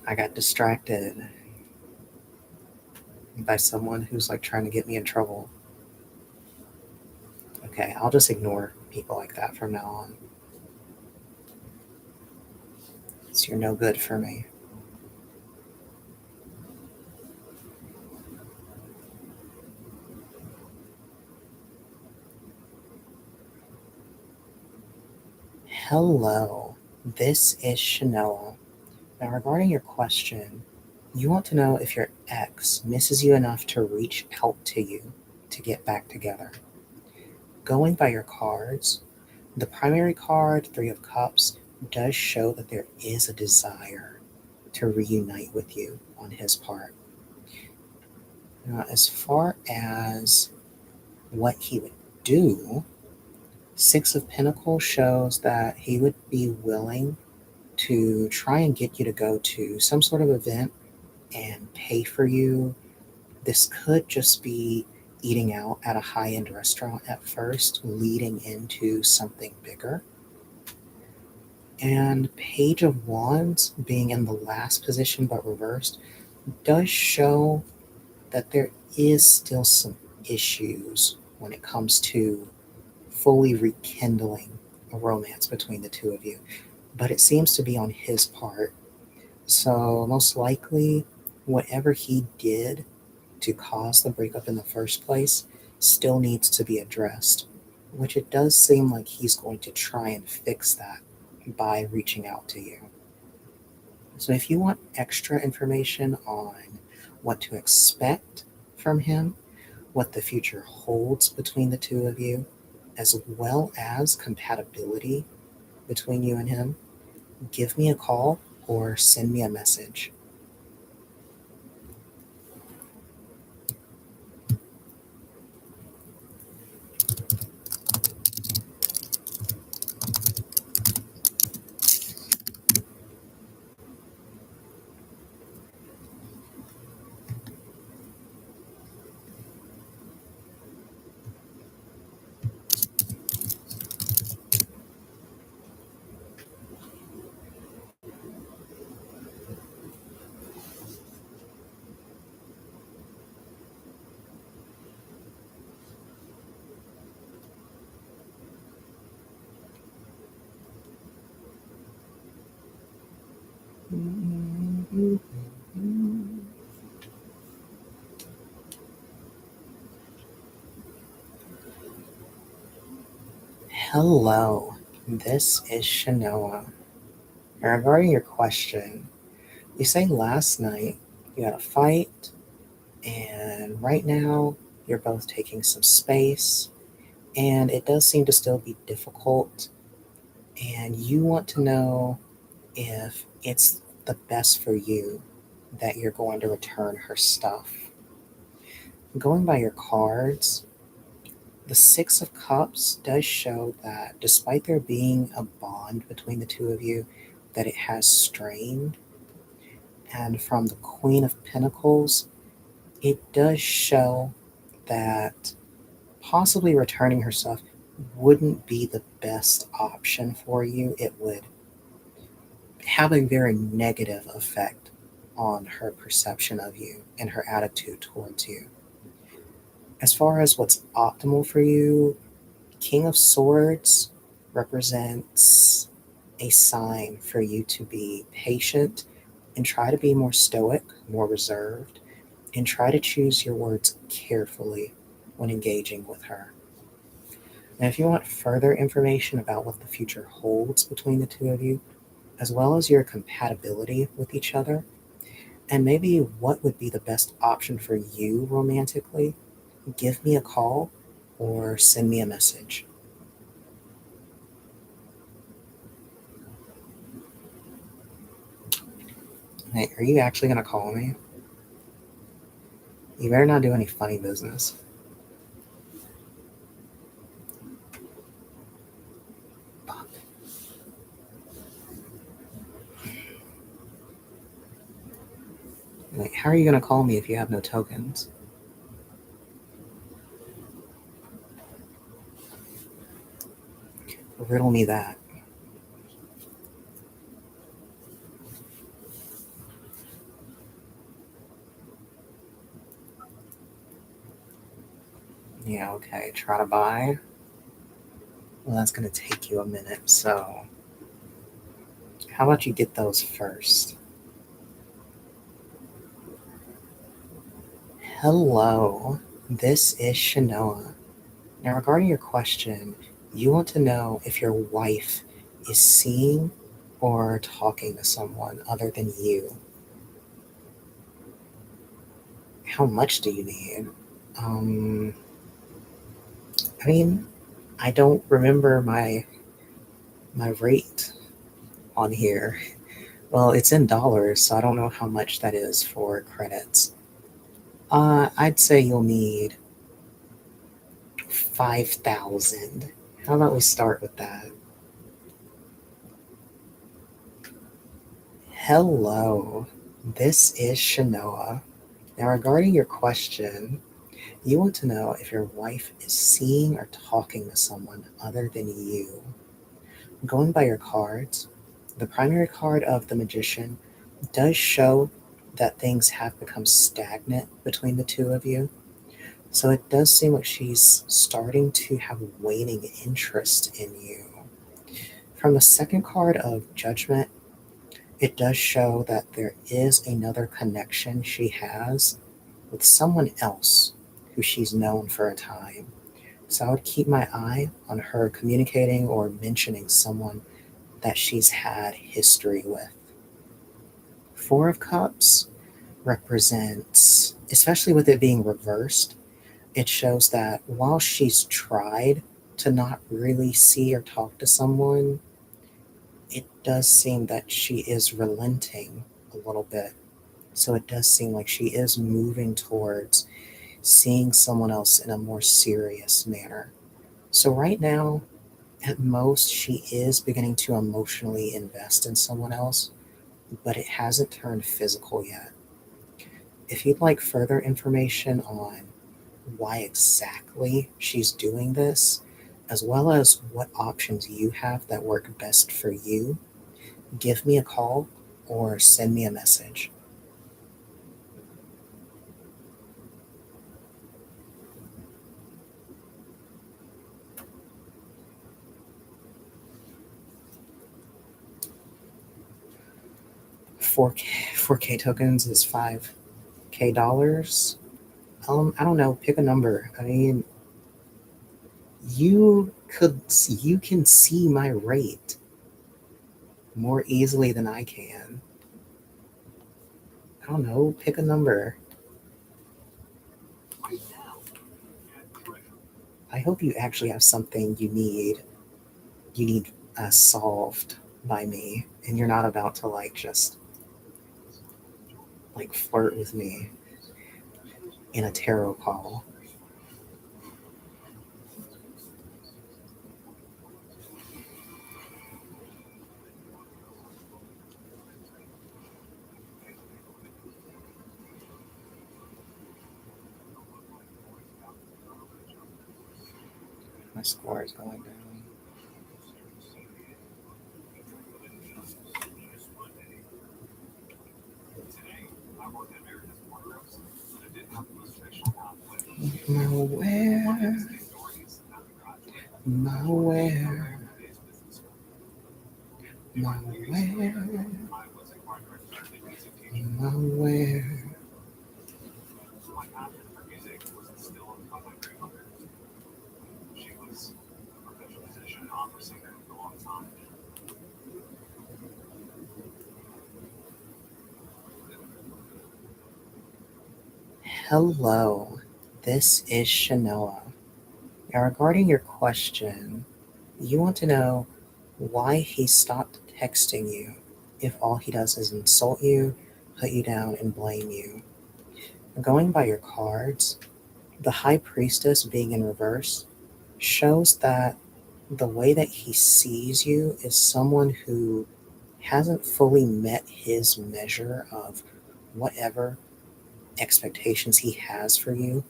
I got distracted by someone who's like trying to get me in trouble. Okay, I'll just ignore people like that from now on. So you're no good for me. Hello, this is Shanoa. Now, regarding your question, you want to know if your ex misses you enough to reach out to you to get back together. Going by your cards, the primary card, Three of Cups, does show that there is a desire to reunite with you on his part. Now, as far as what he would do, Six of Pentacles shows that he would be willing to try and get you to go to some sort of event and pay for you. This could just be eating out at a high-end restaurant at first, leading into something bigger. And Page of Wands being in the last position but reversed does show that there is still some issues when it comes to fully rekindling a romance between the two of you. But it seems to be on his part. So most likely, whatever he did to cause the breakup in the first place still needs to be addressed, which it does seem like he's going to try and fix that by reaching out to you. So if you want extra information on what to expect from him, what the future holds between the two of you, as well as compatibility between you and him, give me a call or send me a message. Hello, this is Shanoa. And regarding your question, you say last night you had a fight, and right now you're both taking some space, and it does seem to still be difficult, and you want to know if it's the best for you that you're going to return her stuff. Going by your cards, the Six of Cups does show that despite there being a bond between the two of you, that it has strained. And from the Queen of Pentacles, it does show that possibly returning her stuff wouldn't be the best option for you. It would have a very negative effect on her perception of you and her attitude towards you. As far as what's optimal for you, King of Swords represents a sign for you to be patient and try to be more stoic, more reserved, and try to choose your words carefully when engaging with her. And if you want further information about what the future holds between the two of you, as well as your compatibility with each other, and maybe what would be the best option for you romantically, give me a call or send me a message. Hey, are you actually going to call me? You better not do any funny business. Fuck. Wait, how are you going to call me if you have no tokens? Riddle me that. Yeah, okay. Try to buy. Well, that's going to take you a minute, so how about you get those first? Hello, this is Shanoa. Now, regarding your question, you want to know if your wife is seeing or talking to someone other than you. How much do you need? Um, I mean, I don't remember my rate on here. Well, it's in dollars, so I don't know how much that is for credits. I'd say you'll need 5,000. How about we start with that? Hello, this is Shanoa. Now, regarding your question, you want to know if your wife is seeing or talking to someone other than you. Going by your cards, the primary card of the Magician does show that things have become stagnant between the two of you. So it does seem like she's starting to have waning interest in you. From the second card of Judgment, it does show that there is another connection she has with someone else who she's known for a time. So I would keep my eye on her communicating or mentioning someone that she's had history with. Four of Cups represents, especially with it being reversed, it shows that while she's tried to not really see or talk to someone, it does seem that she is relenting a little bit. So it does seem like she is moving towards seeing someone else in a more serious manner. So right now, at most, she is beginning to emotionally invest in someone else, but it hasn't turned physical yet. If you'd like further information on why exactly she's doing this, as well as what options you have that work best for you, give me a call or send me a message. Four K tokens is $5K dollars. I don't know. Pick a number. I mean, you can see my rate more easily than I can. I don't know. Pick a number. Right now, at Treasure. I hope you actually have something you need solved by me, and you're not about to like just like flirt with me in a tarot call. My score is going down. Today, I worked at America's Waterhouse, but I didn't have the most traditional conflict. Nowhere, Stories about the graduate. nowhere, Today's business school. nowhere, I was a partner at the music teacher. nowhere. My passion for music was instilled by my grandmother. She was a professional musician and opera singer for a long time. Hello, this is Shanoa. Now, regarding your question, you want to know why he stopped texting you if all he does is insult you, put you down, and blame you. Going by your cards, the High Priestess being in reverse shows that the way that he sees you is someone who hasn't fully met his measure of whatever expectations he has for you,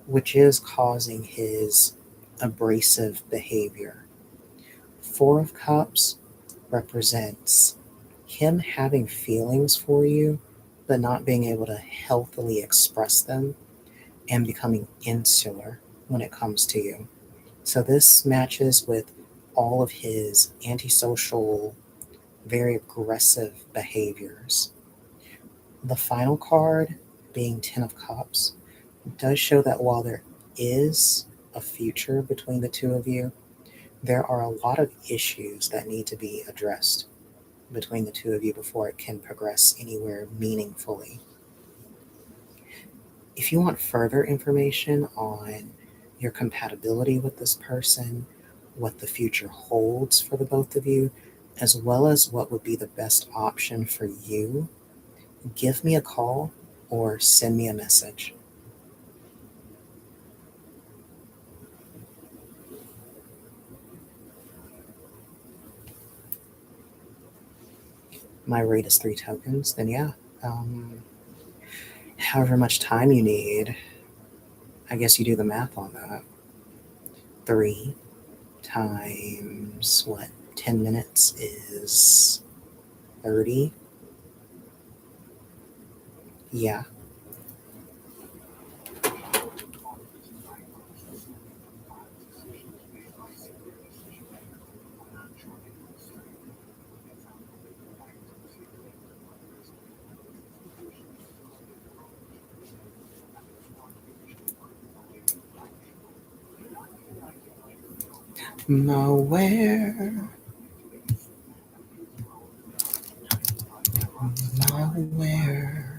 which is causing his abrasive behavior. Four of Cups represents him having feelings for you, but not being able to healthily express them and becoming insular when it comes to you. So this matches with all of his antisocial, very aggressive behaviors. The final card, being Ten of Cups, does show that while there is a future between the two of you, There are a lot of issues that need to be addressed between the two of you before it can progress anywhere meaningfully. If you want further information on your compatibility with this person, what the future holds for the both of you, as well as what would be the best option for you, give me a call or send me a message. My rate is 3 tokens, then yeah. However much time you need, I guess you do the math on that. 3 times what? 10 minutes is 30. Yeah. Nowhere. Nowhere.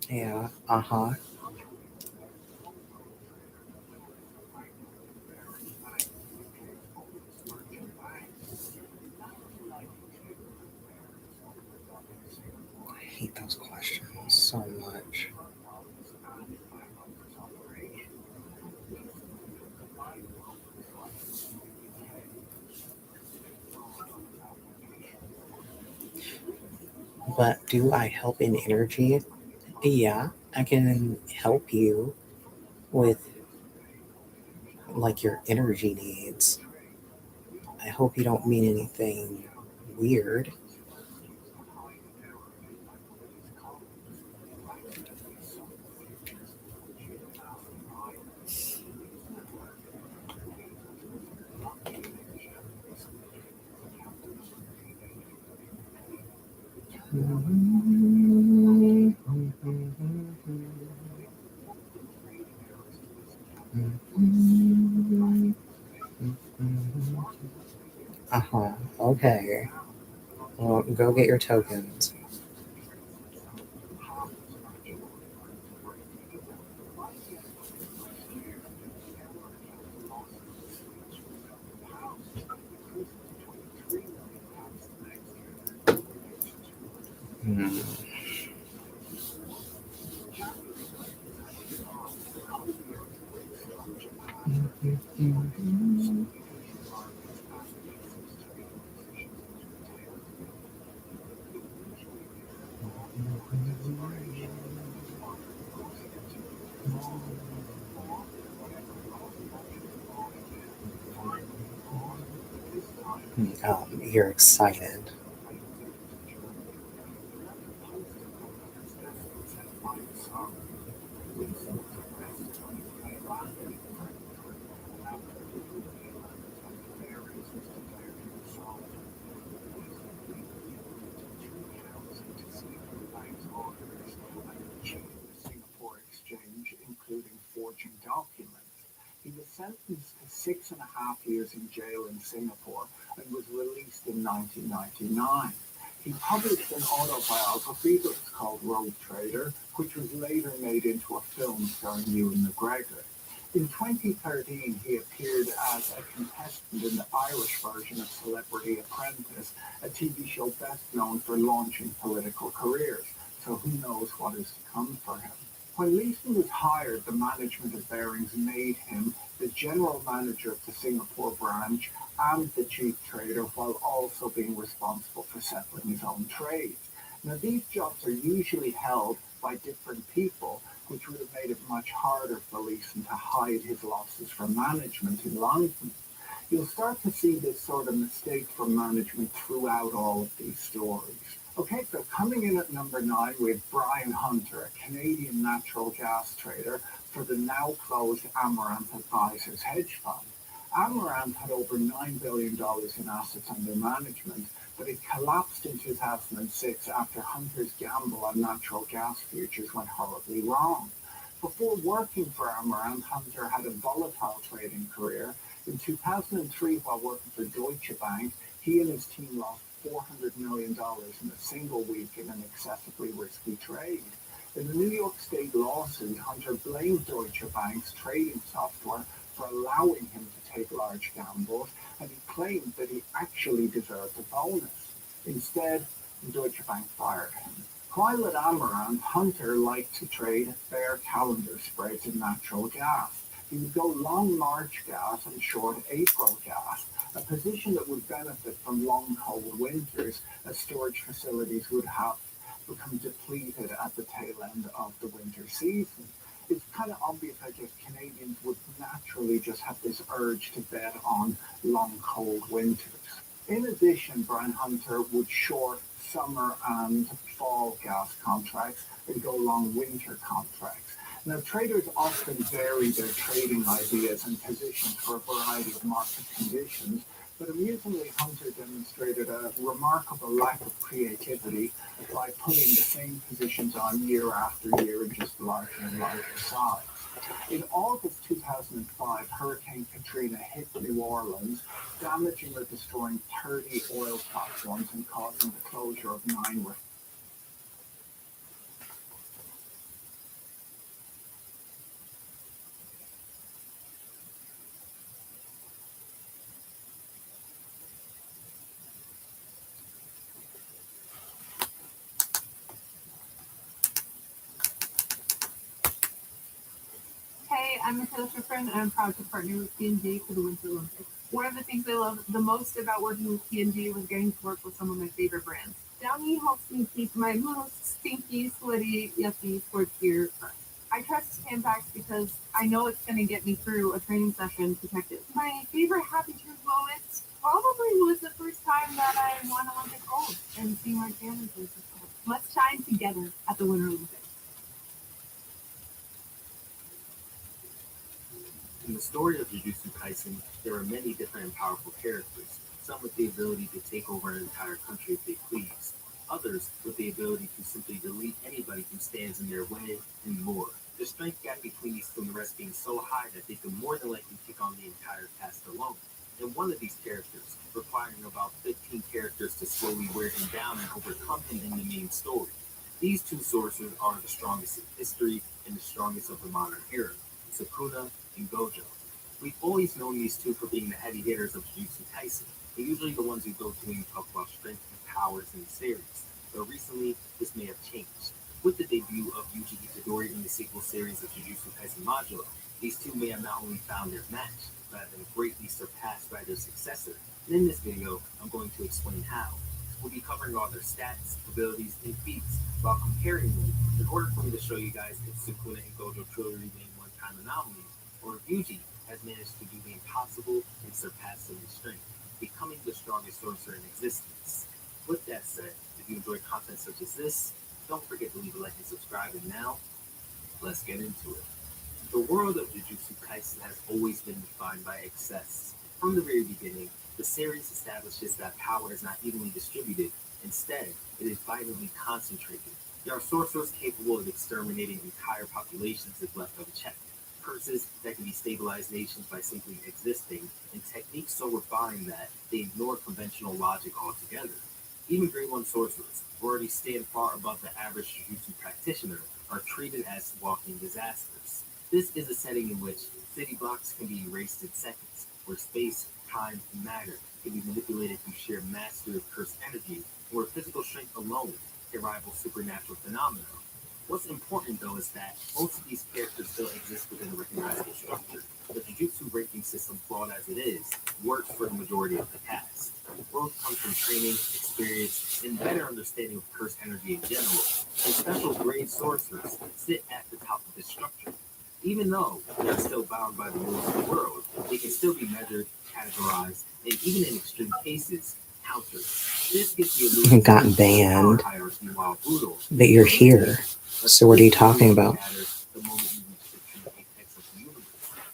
Yeah, uh-huh. I hate those questions so much. But do I help in energy? Yeah, I can help you with like your energy needs. I hope you don't mean anything weird. Uh-huh. Okay. Well, go get your tokens. Hmm. You're excited. Singapore Exchange, including forging documents. He was sentenced to 6.5 years in jail in Singapore and was released in 1999. He published an autobiography that was called Road Trader, which was later made into a film starring Ewan McGregor. In 2013, he appeared as a contestant in the Irish version of Celebrity Apprentice, a TV show best known for launching political careers. So who knows what is to come for him. When Leeson was hired, the management of Barings made him the general manager of the Singapore branch and the chief trader, while also being responsible for settling his own trades. Now, these jobs are usually held by different people, which would have made it much harder for Leeson to hide his losses from management in London. You'll start to see this sort of mistake from management throughout all of these stories. Okay, so coming in at number 9 with Brian Hunter, a Canadian natural gas trader for the now closed Amaranth Advisors hedge fund. Amaranth had over $9 billion in assets under management, but it collapsed in 2006 after Hunter's gamble on natural gas futures went horribly wrong. Before working for Amaranth, Hunter had a volatile trading career. In 2003, while working for Deutsche Bank, he and his team lost $400 million in a single week in an excessively risky trade. In the New York State lawsuit, Hunter blamed Deutsche Bank's trading software for allowing him to take large gambles, and he claimed that he actually deserved a bonus. Instead, Deutsche Bank fired him. While at Amaranth, Hunter liked to trade fair calendar spreads in natural gas. He would go long March gas and short April gas, a position that would benefit from long cold winters, as storage facilities would have become depleted at the tail end of the winter season. It's kind of obvious, I guess, Canadians would naturally just have this urge to bet on long cold winters. In addition, Brian Hunter would short summer and fall gas contracts and go long winter contracts. Now, traders often vary their trading ideas and positions for a variety of market conditions, but amusingly, Hunter demonstrated a remarkable lack of creativity by putting the same positions on year after year in just larger and larger size. In August 2005, Hurricane Katrina hit New Orleans, damaging or destroying 30 oil platforms and causing the closure of 9 refineries. Hey, I'm Michaela Schifrin, and I'm proud to partner with P&G for the Winter Olympics. One of the things I love the most about working with P&G was getting to work with some of my favorite brands. Downy helps me keep my most stinky, sweaty, yucky sports gear fresh. I trust Tampax because I know it's going to get me through a training session protected. My favorite Happy Tears moment probably was the first time that I won Olympic gold and seeing my family play for gold. Let's shine together at the Winter Olympics. In the story of Jujutsu Kaisen, there are many different and powerful characters, some with the ability to take over an entire country if they please, others with the ability to simply delete anybody who stands in their way, and more. The strength gap between these two and the rest being so high that they could more than likely take on the entire cast alone. And one of these characters, requiring about 15 characters to slowly wear him down and overcome him in the main story. These two sorcerers are the strongest in history and the strongest of the modern era, Sukuna and Gojo. We've always known these two for being the heavy hitters of Jujutsu Kaisen, and usually the ones who go to when you talk about strength and powers in the series. But recently, this may have changed. With the debut of Yuji Itadori in the sequel series of Jujutsu Kaisen Modulo, these two may have not only found their match, but have been greatly surpassed by their successor. And in this video, I'm going to explain how. We'll be covering all their stats, abilities, and feats, while comparing them in order for me to show you guys if Sukuna and Gojo truly remain one-time anomalies, or if Yuji has managed to do the impossible and surpass them in strength, becoming the strongest sorcerer in existence. With that said, if you enjoy content such as this, don't forget to leave a like and subscribe, and now, let's get into it. The world of Jujutsu Kaisen has always been defined by excess. From the very beginning, the series establishes that power is not evenly distributed. Instead, it is vitally concentrated. There are sorcerers capable of exterminating entire populations if left unchecked, curses that can destabilize nations by simply existing, and techniques so refined that they ignore conventional logic altogether. Even Grade 1 sorcerers, who already stand far above the average Jujutsu practitioner, are treated as walking disasters. This is a setting in which city blocks can be erased in seconds, where space, time, and matter can be manipulated through sheer mastery of cursed energy, and where physical strength alone can rival supernatural phenomena. What's important, though, is that most of these characters still exist within a recognizable structure. The Jujutsu ranking system, flawed as it is, works for the majority of the cast. Growth comes from training, experience, and better understanding of cursed energy in general, and special grade sorcerers sit at the top of this structure. Even though they are still bound by the rules of the world, They can still be measured, categorized, and even in extreme cases, countered. This gives the illusion Got of banned, power hierarchy while brutal. but you're here. So what are you talking about? The moment you reach the true apex of the universe.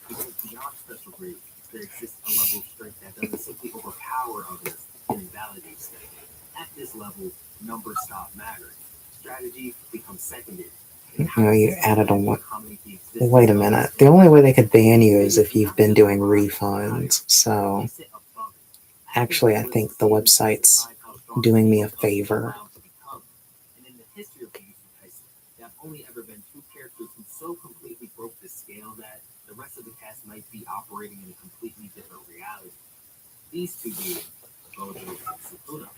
Because beyond special grade, there exists a level of strength that doesn't simply overpower others and invalidates them. At this level, numbers stop mattering. Strategy becomes secondary. No, you added a one. Wait a minute. The only way they could ban you is if you've been doing refunds. So actually, I think the website's doing me a favor. And in the history of Jujutsu Kaisen, there have only ever been two characters who so completely broke the scale that the rest of the cast might be operating in a completely different reality. These two being Gojo and Sukuna.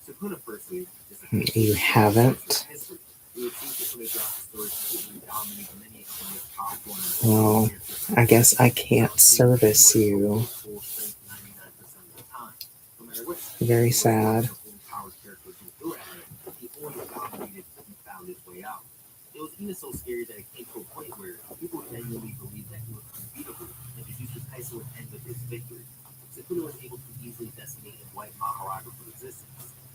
Sukuna, firstly, is a You haven't? history. We would see Sukuna drop the story completely dominate many of the most powerful and Well, I guess I can't service you. full strength 99% of the time. No matter what Very sad. power characters who threw at him, he always dominated and found his way out. It was even so scary that it came to a point where people genuinely believed that he was unbeatable and Jujutsu Kaisen would end with his victory. Sukuna was able to easily decimate and wipe Mahoraga from existence.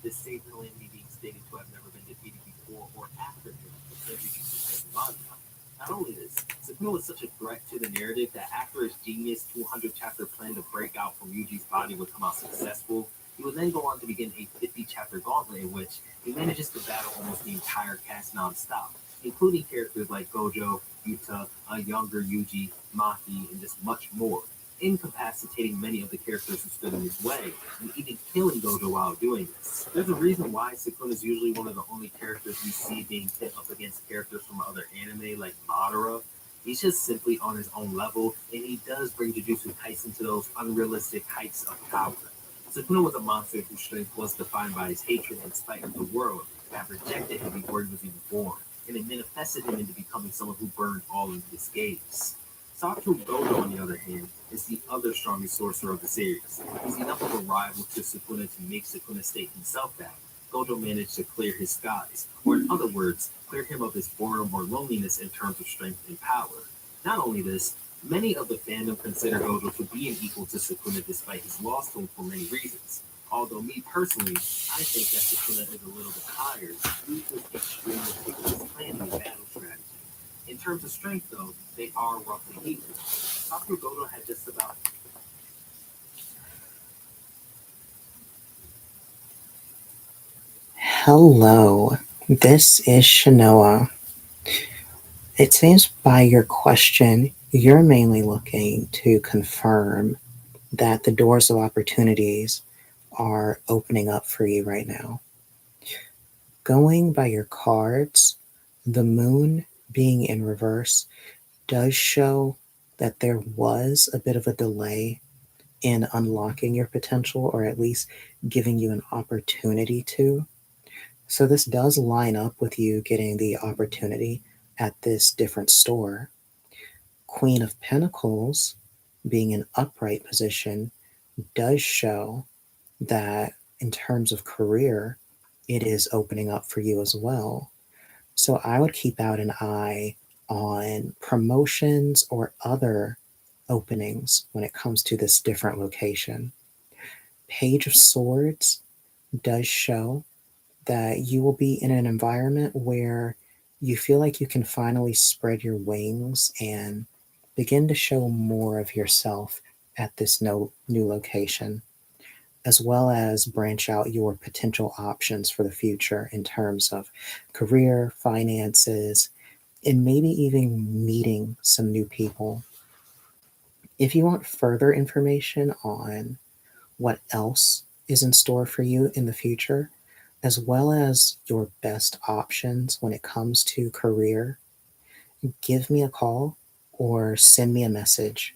This same calamity being stated to have never been defeated before or after him in Jujutsu Kaisen manga. Not only this, Sukuna was such a threat to the narrative that after his genius 200-chapter plan to break out from Yuji's body would come out successful, he would then go on to begin a 50-chapter gauntlet in which he manages to battle almost the entire cast non-stop, including characters like Gojo, Yuta, a younger Yuji, Maki, and just much more, incapacitating many of the characters who stood in his way, and even killing Gojo while doing this. There's a reason why Sukuna is usually one of the only characters we see being pit up against characters from other anime like Madara. He's just simply on his own level, and he does bring Jujutsu Kaisen to those unrealistic heights of power. Sukuna was a monster whose strength was defined by his hatred and spite of the world that rejected him before he was even born, and it manifested him into becoming someone who burned all of his gaze. Satoru Gojo, on the other hand, is the other strongest sorcerer of the series. He's enough of a rival to Sukuna to make Sukuna state himself that Gojo managed to clear his skies, or in other words, clear him of his boredom or loneliness in terms of strength and power. Not only this, many of the fandom consider Gojo to be an equal to Sukuna despite his loss to him for many reasons. Although me personally, I think that Sukuna is a little bit higher due to his extreme meticulous planning and battle strategy. In terms of strength, though, they are roughly equal. Satoru Gojo had just about Hello, this is Shanoa. It seems by your question, you're mainly looking to confirm that the doors of opportunities are opening up for you right now. Going by your cards, the moon being in reverse does show that there was a bit of a delay in unlocking your potential, or at least giving you an opportunity to. So this does line up with you getting the opportunity at this different store. Queen of Pentacles being in upright position does show that in terms of career, it is opening up for you as well. So I would keep out an eye on promotions or other openings when it comes to this different location. Page of Swords does show that you will be in an environment where you feel like you can finally spread your wings and begin to show more of yourself at this new location, as well as branch out your potential options for the future in terms of career, finances, and maybe even meeting some new people. If you want further information on what else is in store for you in the future, as well as your best options when it comes to career, give me a call or send me a message.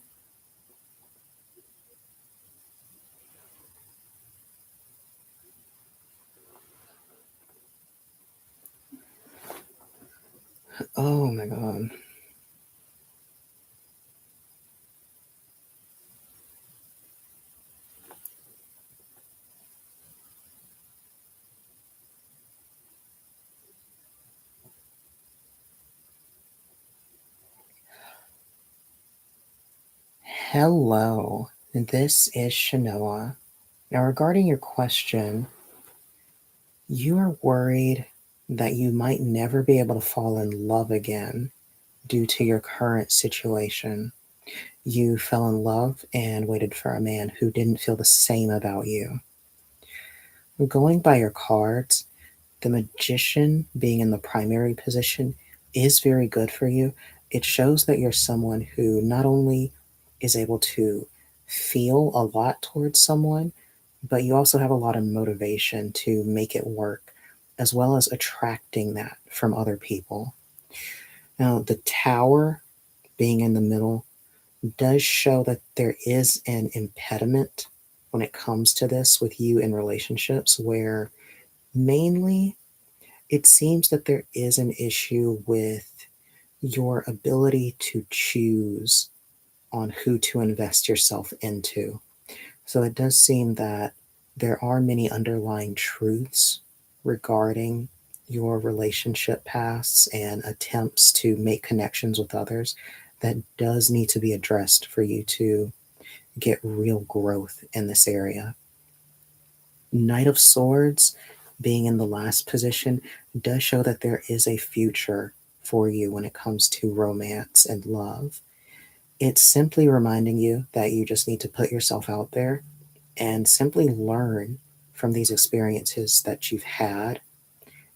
Oh my God. Hello, this is Shanoa. Now, regarding your question, you are worried that you might never be able to fall in love again due to your current situation. You fell in love and waited for a man who didn't feel the same about you. Going by your cards, the Magician being in the primary position is very good for you. It shows that you're someone who not only is able to feel a lot towards someone, but you also have a lot of motivation to make it work, as well as attracting that from other people. Now, the Tower being in the middle does show that there is an impediment when it comes to this with you in relationships, where mainly it seems that there is an issue with your ability to choose on who to invest yourself into. So it does seem that there are many underlying truths regarding your relationship pasts and attempts to make connections with others that does need to be addressed for you to get real growth in this area. Knight of Swords being in the last position does show that there is a future for you when it comes to romance and love. It's simply reminding you that you just need to put yourself out there and simply learn from these experiences that you've had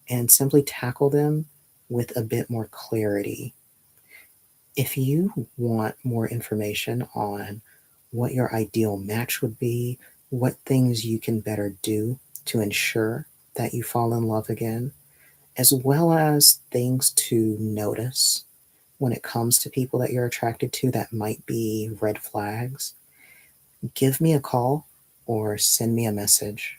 and simply tackle them with a bit more clarity. If you want more information on what your ideal match would be, what things you can better do to ensure that you fall in love again, as well as things to notice when it comes to people that you're attracted to that might be red flags, give me a call or send me a message.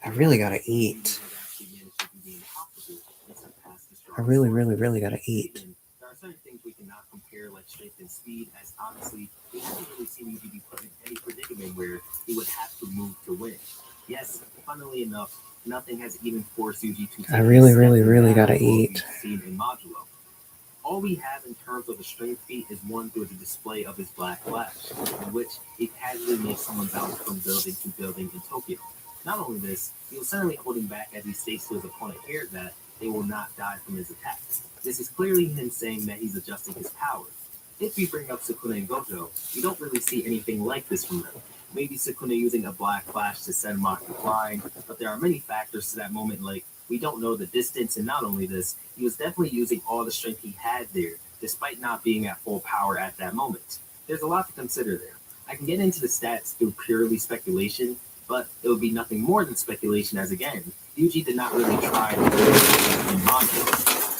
I really gotta eat. I really gotta eat. There are certain things we cannot compare, like strength and speed, as honestly, we haven't really seen UG be put in any predicament where he would have to move to win. Yes, funnily enough, nothing has even forced UG to take I really gotta gotta eat. Seen in Modulo. All we have in terms of the strength feat is one through the display of his Black Flash, in which he casually makes someone bounce from building to building in Tokyo. Not only this, he was certainly holding back as he states to his opponent here that they will not die from his attacks. This is clearly him saying that he's adjusting his powers. If we bring up Sukuna and Gojo, we don't really see anything like this from them. Maybe Sukuna using a Black Flash to send Maki flying, but there are many factors to that moment, like we don't know the distance, and not only this, he was definitely using all the strength he had there, despite not being at full power at that moment. There's a lot to consider there. I can get into the stats through purely speculation, but it would be nothing more than speculation, as again, Yuji did not really try to in Mondo.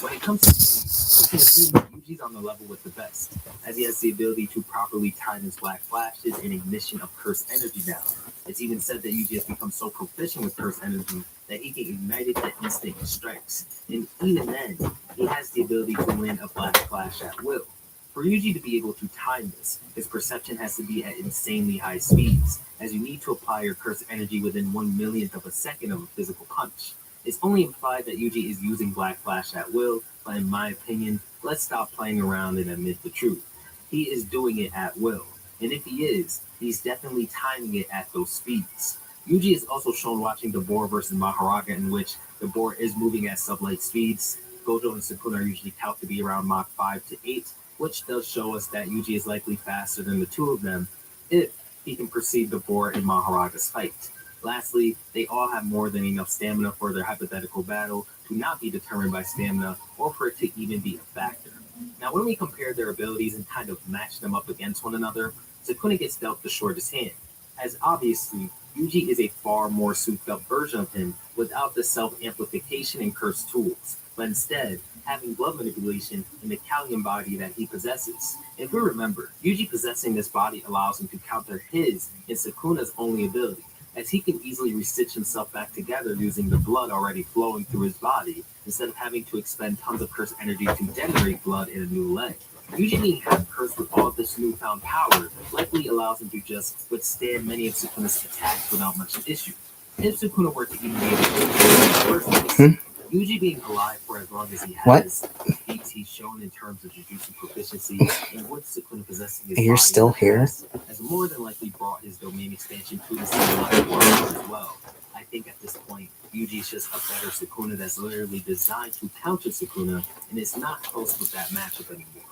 When it comes to speed, we can assume that Yuji's on the level with the best, as he has the ability to properly time his Black Flashes and ignition of Curse Energy down. It's even said that Yuji has become so proficient with Curse Energy that he can ignite it at instant strikes, and even then, he has the ability to land a Black Flash at will. For Yuji to be able to time this, his perception has to be at insanely high speeds, as you need to apply your curse energy within 1/1,000,000th of a second of a physical punch. It's only implied that Yuji is using Black Flash at will, but in my opinion, let's stop playing around and admit the truth. He is doing it at will, and if he is, he's definitely timing it at those speeds. Yuji is also shown watching the Boar versus Maharaga, in which the Boar is moving at sub-light speeds. Gojo and Sukuna are usually touted to be around Mach 5 to 8, which does show us that Yuji is likely faster than the two of them if he can perceive the Boar and Maharaga's fight. Lastly, they all have more than enough stamina for their hypothetical battle to not be determined by stamina or for it to even be a factor. Now, when we compare their abilities and kind of match them up against one another, Sukuna gets dealt the shortest hand, as obviously Yuji is a far more souped up version of him without the self-amplification and curse tools, but instead having blood manipulation in the Callium body that he possesses. If we remember, Yuji possessing this body allows him to counter his and Sukuna's only ability, as he can easily restitch himself back together using the blood already flowing through his body, instead of having to expend tons of curse energy to generate blood in a new leg. Yuji being half cursed with all this newfound power likely allows him to just withstand many of Sukuna's attacks without much issue. If Sukuna were to even be able to do it in the first place, Yuji being alive for as long as he has, the feats he's shown in terms of Jujutsu proficiency, and what Sukuna possessing his You're body still in the here? past has more than likely brought his domain expansion to the same level as well. I think at this point, Yuji's just a better Sukuna that's literally designed to counter Sukuna, and is not close with that matchup anymore.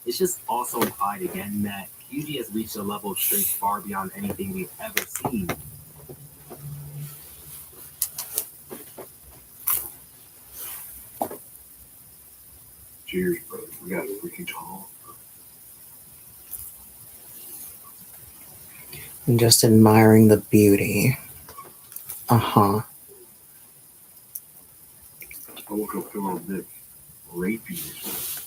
It's just also implied again that Yuji has reached a level of strength far beyond anything we've ever seen. Cheers, brother. We got a freaking tall. I'm just admiring the beauty. Uh-huh. I woke up feeling a bit rapey.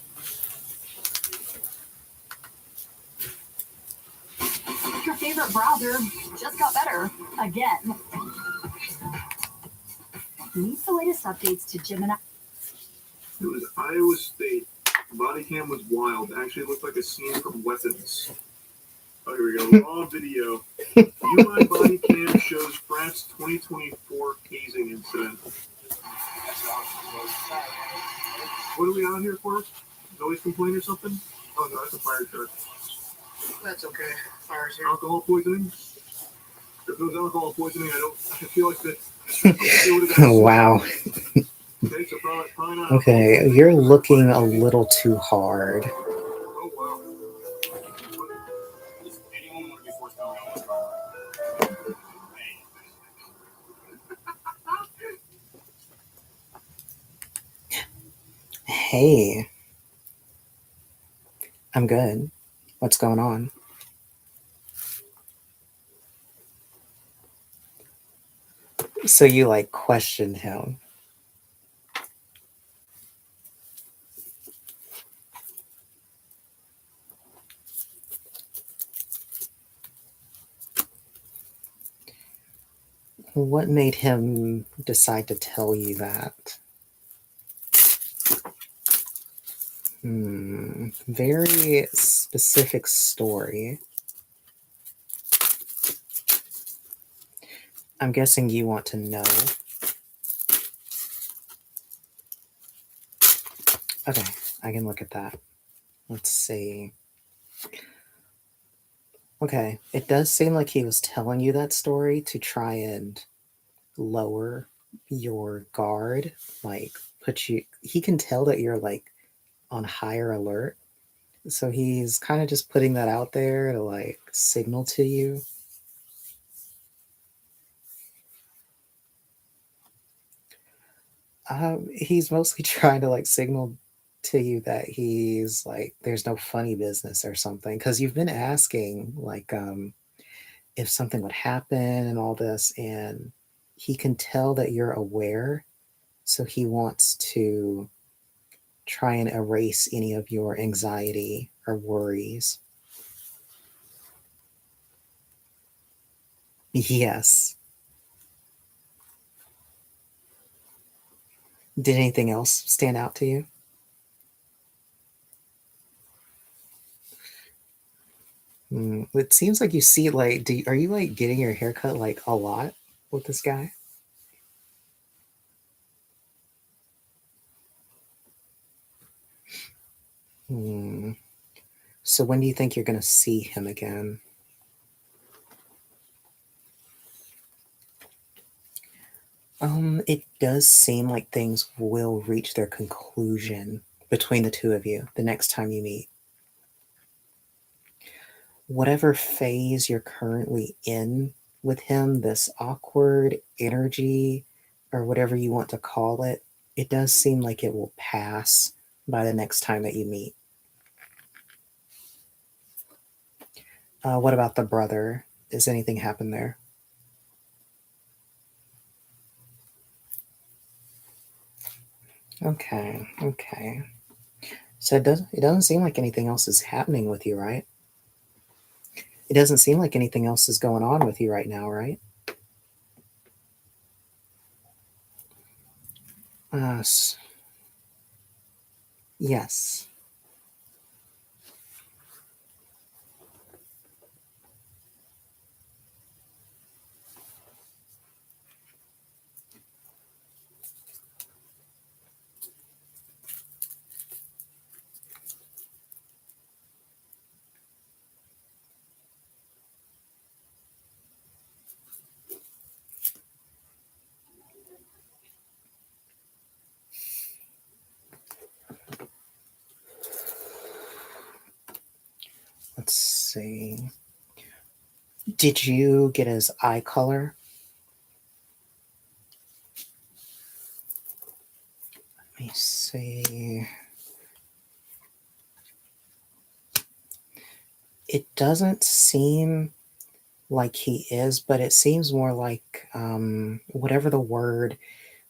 Your favorite browser just got better again. Needs the latest updates to Gemini. It was Iowa State. The body cam was wild. Actually, it looked like a scene from Weapons. Oh, here we go. Raw video. UI body cam shows France 2024 hazing incident. What are we out here for? Noise complaint or something? Oh no, that's a fire truck. That's okay. Fire's here. Alcohol poisoning? If it was alcohol poisoning, I feel like that. Wow. Okay, so probably not. Okay, you're looking a little too hard. Oh wow. Does anyone want to be forced down on Hey. I'm good. What's going on? So you like questioned him. What made him decide to tell you that? Very specific story. I'm guessing you want to know. Okay, I can look at that. Let's see. Okay, it does seem like he was telling you that story to try and lower your guard, like put you, he can tell that you're like on higher alert. So he's kind of just putting that out there to like signal to you. He's mostly trying to like signal to you that he's like, there's no funny business or something. Cause you've been asking like, if something would happen and all this, and he can tell that you're aware. So he wants to try and erase any of your anxiety or worries. Yes. Did anything else stand out to you? It seems like you see like, are you like getting your haircut like a lot with this guy? So when do you think you're going to see him again? It does seem like things will reach their conclusion between the two of you the next time you meet. Whatever phase you're currently in with him, this awkward energy or whatever you want to call it, it does seem like it will pass by the next time that you meet. What about the brother? Does anything happen there? Okay. So it doesn't seem like anything else is happening with you, right? It doesn't seem like anything else is going on with you right now, right? Yes. see. Did you get his eye color? Let me see. It doesn't seem like he is, but it seems more like whatever the word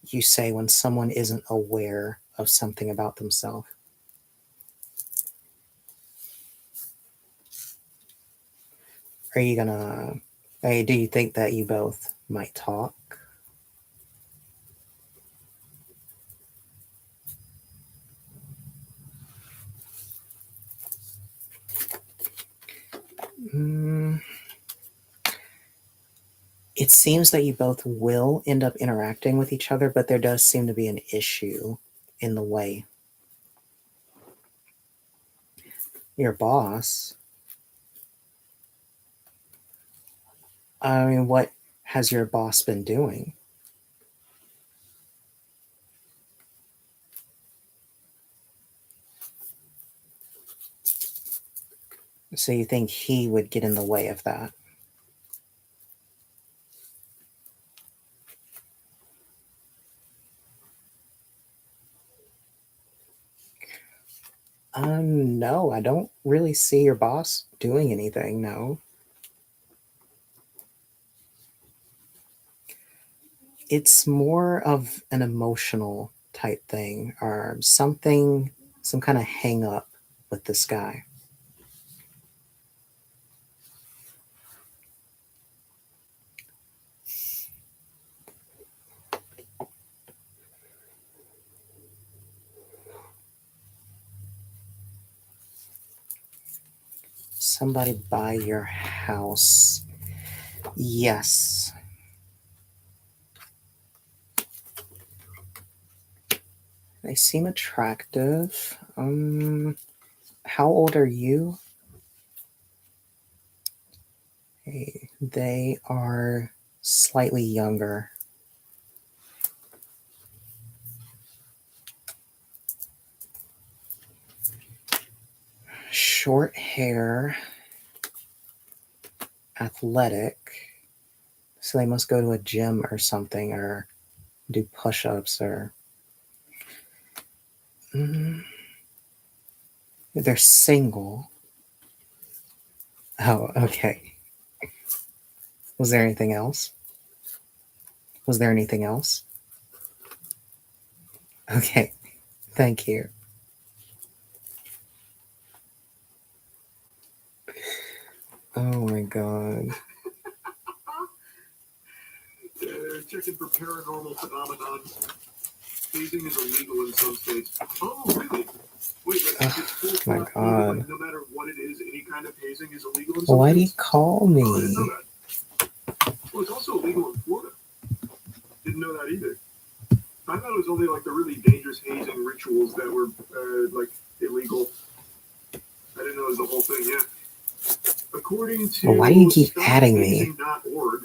you say when someone isn't aware of something about themselves. Are you gonna, hey, do you think that you both might talk? It seems that you both will end up interacting with each other, but there does seem to be an issue in the way. Your boss? I mean, what has your boss been doing? So you think he would get in the way of that? No, I don't really see your boss doing anything, no. It's more of an emotional type thing or something, some kind of hang up with this guy. Somebody buy your house. Yes. They seem attractive. How old are you? Hey, they are slightly younger. Short hair, athletic. So they must go to a gym or something or do push-ups or... They're single. Oh, okay. Was there anything else? Was there anything else? Okay, thank you. Oh my god. They're checking for paranormal phenomenon. Hazing is illegal in some states. Oh, really? Wait, like, it's full My stop god. legal, like, no matter what it is, any kind of hazing is illegal in some Why do you states? call Oh, I didn't me? know that. Well, it's also illegal in Florida. Didn't know that either. I thought it was only like the really dangerous hazing rituals that were like illegal. I didn't know it was the whole thing. Yeah. According to Well, why do you keep adding me? StopHazing.org,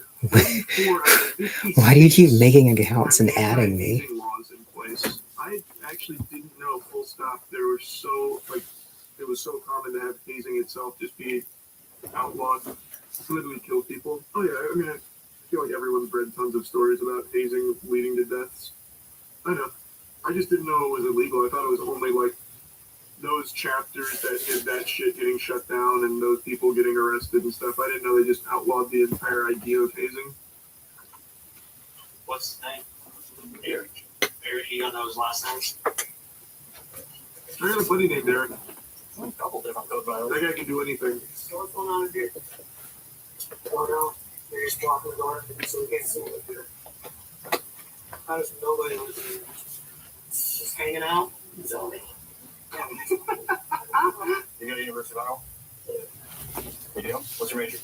Why do you keep making accounts and adding me? hazing laws in place. I actually didn't know full stop. There were so like it was so common to have hazing itself just be outlawed, literally kill people. Oh yeah, I mean I feel like everyone's read tons of stories about hazing leading to deaths. I know. I just didn't know it was illegal. I thought it was only like those chapters that did that shit getting shut down and those people getting arrested and stuff. I didn't know they just outlawed the entire idea of hazing. What's his name? Eric. Eric, you don't know his last name? I got a buddy named Eric. A couple different code violations. That guy can do anything. So what's going on here? Don't know. They're just blocking the door so we can't see him up here. How does nobody live here? Just hanging out? Zoning. You go to University of Iowa? Yeah. You do? What's your major?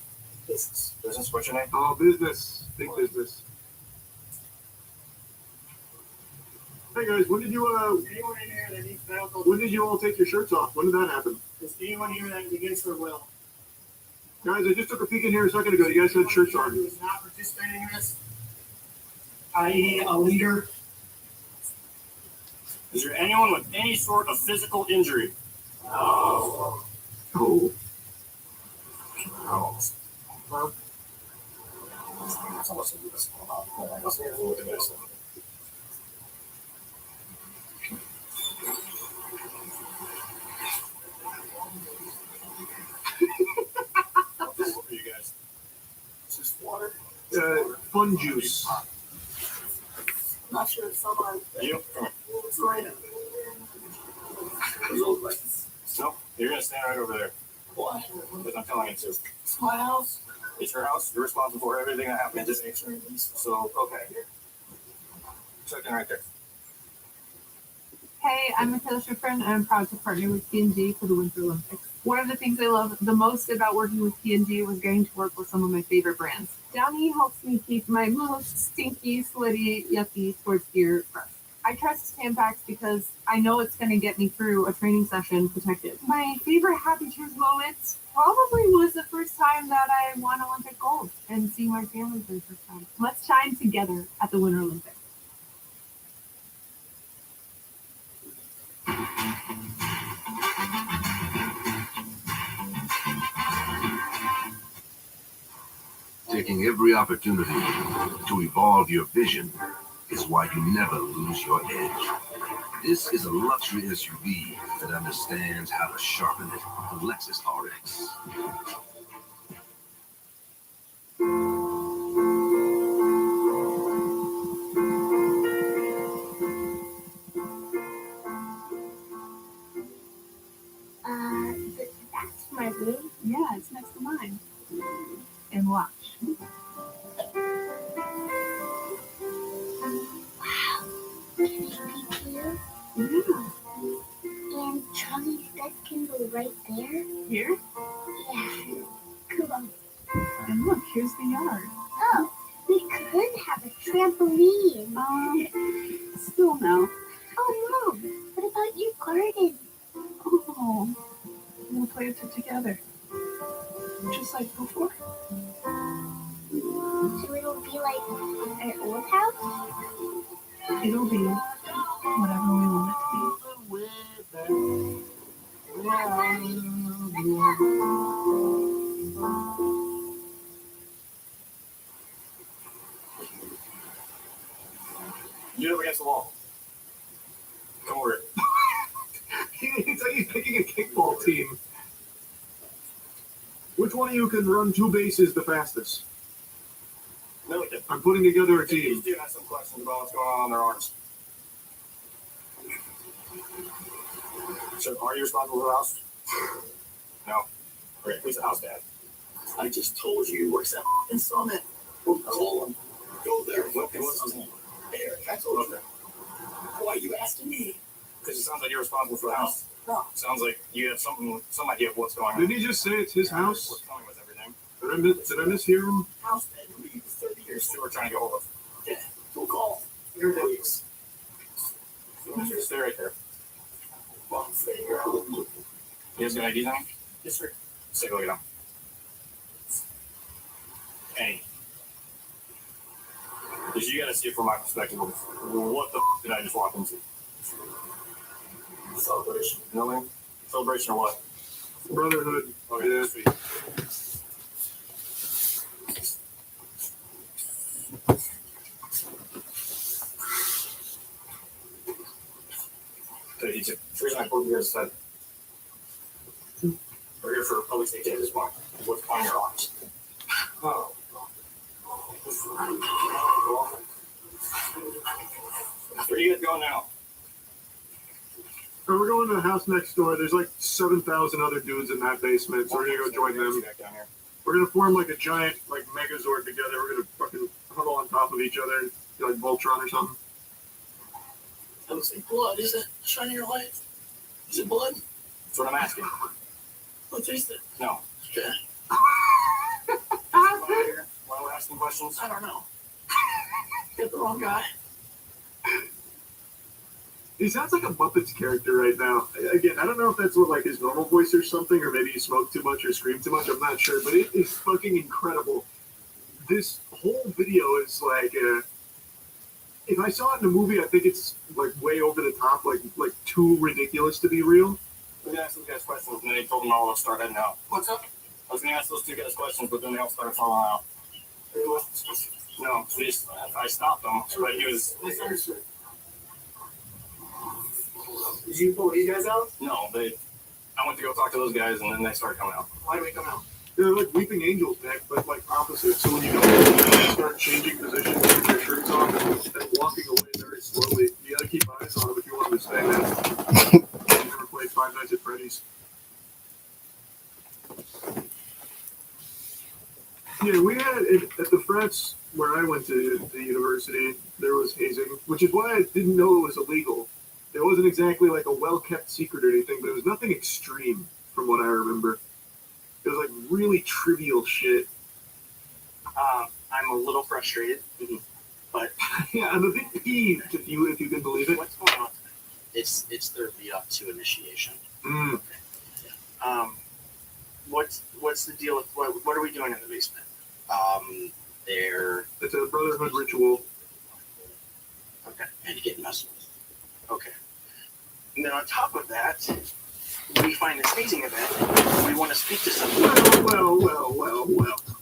Business. Business? What's your name? Oh, business. Big business. Hey guys, when did you Anyone in here that needs medical? when did you all take your shirts off? When did that happen? Is anyone here that begins their will? Guys, I just took a peek in here a second ago. You guys had shirts on. Who is not participating in this? I.e. a leader? Is there anyone with any sort of physical injury? No. Oh. Almost. Well, it's almost invisible. I guess we're looking at this. What for you guys? It's just water. Fun juice. Not sure it's someone. You? It's right. Nope. You're gonna stand right over there. Why? Because I'm telling you to. It's my house. It's your house. You're responsible for everything that happens. So, okay. Second right there. Hey, I'm Michaela Schifrin, and I'm proud to partner with P&G for the Winter Olympics. One of the things I love the most about working with P&G was getting to work with some of my favorite brands. Downy helps me keep my most stinky, sweaty, yucky sports gear fresh. I trust Tampax because I know it's going to get me through a training session protected. My favorite Happy Truth moment probably was the first time that I won Olympic gold and seeing my family for the first time. Let's shine together at the Winter Olympics. Taking every opportunity to evolve your vision is why you never lose your edge. This is a luxury SUV that understands how to sharpen it. The Lexus RX. That's my room. Yeah, it's next to mine. And watch. Wow. Can I peek here? Yeah. And Charlie's bed can go right there? Here? Yeah. Cool. And look, here's the yard. Oh, we could have a trampoline. Still no. Oh, Mom, what about your garden? Oh, we'll play with it together. Just like before. So it'll be like our old house? It'll be whatever we want it to be. You up against the wall. Come over here. It's like he's picking a kickball team. Which one of you can run two bases the fastest? No, kid. I'm putting together a These team. do have some questions about what's going on their arms. So, are you responsible for the house? No. Okay, who's the house dad? I just told you he works at in Summit. We'll call him. Go there. What's his name? Eric, I told you. Okay. Why are you asking me? Because it sounds like you're responsible for the house. No. Sounds like you have some idea of what's going on. Didn't he just say it's his What's house? coming with everything. Did I mishear him? House bed. We 30 years. Still, we're trying to get hold of. Yeah. We'll call. Here it is. Just stay right there. Well, stay here. I'll look. You guys got IDs on him? Yes, sir. Let's take a look at him. Hey. Because you gotta see it from my perspective. What the did I just walk into? Celebration. You know what I mean? Celebration or what? Brotherhood. Okay, Yeah. sweet. Okay, the reason I put you guys said we're here for public safety at this point. What's on your arms? Oh. Where do you guys going now? We're going to the house next door. There's like 7,000 other dudes in that basement, so we're gonna go join them. Back down here. We're gonna form like a giant like Megazord together. We're gonna fucking huddle on top of each other and be like Voltron or something. That looks like blood. Is it shining your light? Is it blood? That's what I'm asking. Let's taste it. No. Okay. Why we're asking questions? I don't know. Get the wrong guy. He sounds like a Muppets character right now. Again, I don't know if that's what like his normal voice or something, or maybe he smoked too much or screamed too much. I'm not sure, but it is fucking incredible. This whole video is like, if I saw it in a movie, I think it's like way over the top, like too ridiculous to be real. We're gonna ask these guys questions, and then they told them all to start heading out. What's up? I was gonna ask those two guys questions, but then they all started falling out. No, I stopped them, but he was. Did you pull these guys out? No, I went to go talk to those guys, and then they started coming out. Why do we come out? They're like weeping angels, Nick, but like opposite. So when you go start changing positions with your shirts off and walking away very slowly, you gotta keep eyes on them if you want them to stay there. You never played Five Nights at Freddy's. Yeah, we had at the frats where I went to the university, there was hazing, which is why I didn't know it was illegal. It wasn't exactly like a well-kept secret or anything, but it was nothing extreme from what I remember. It was like really trivial shit. I'm a little frustrated, but yeah, I'm a bit peeved if you can believe it. what's going on? It's their lead up to initiation. Mm. What's the deal with what are we doing in the basement? It's a brotherhood ritual. Okay. And you get messed with. Okay. And then on top of that, we find this hazing event. We want to speak to someone. Well.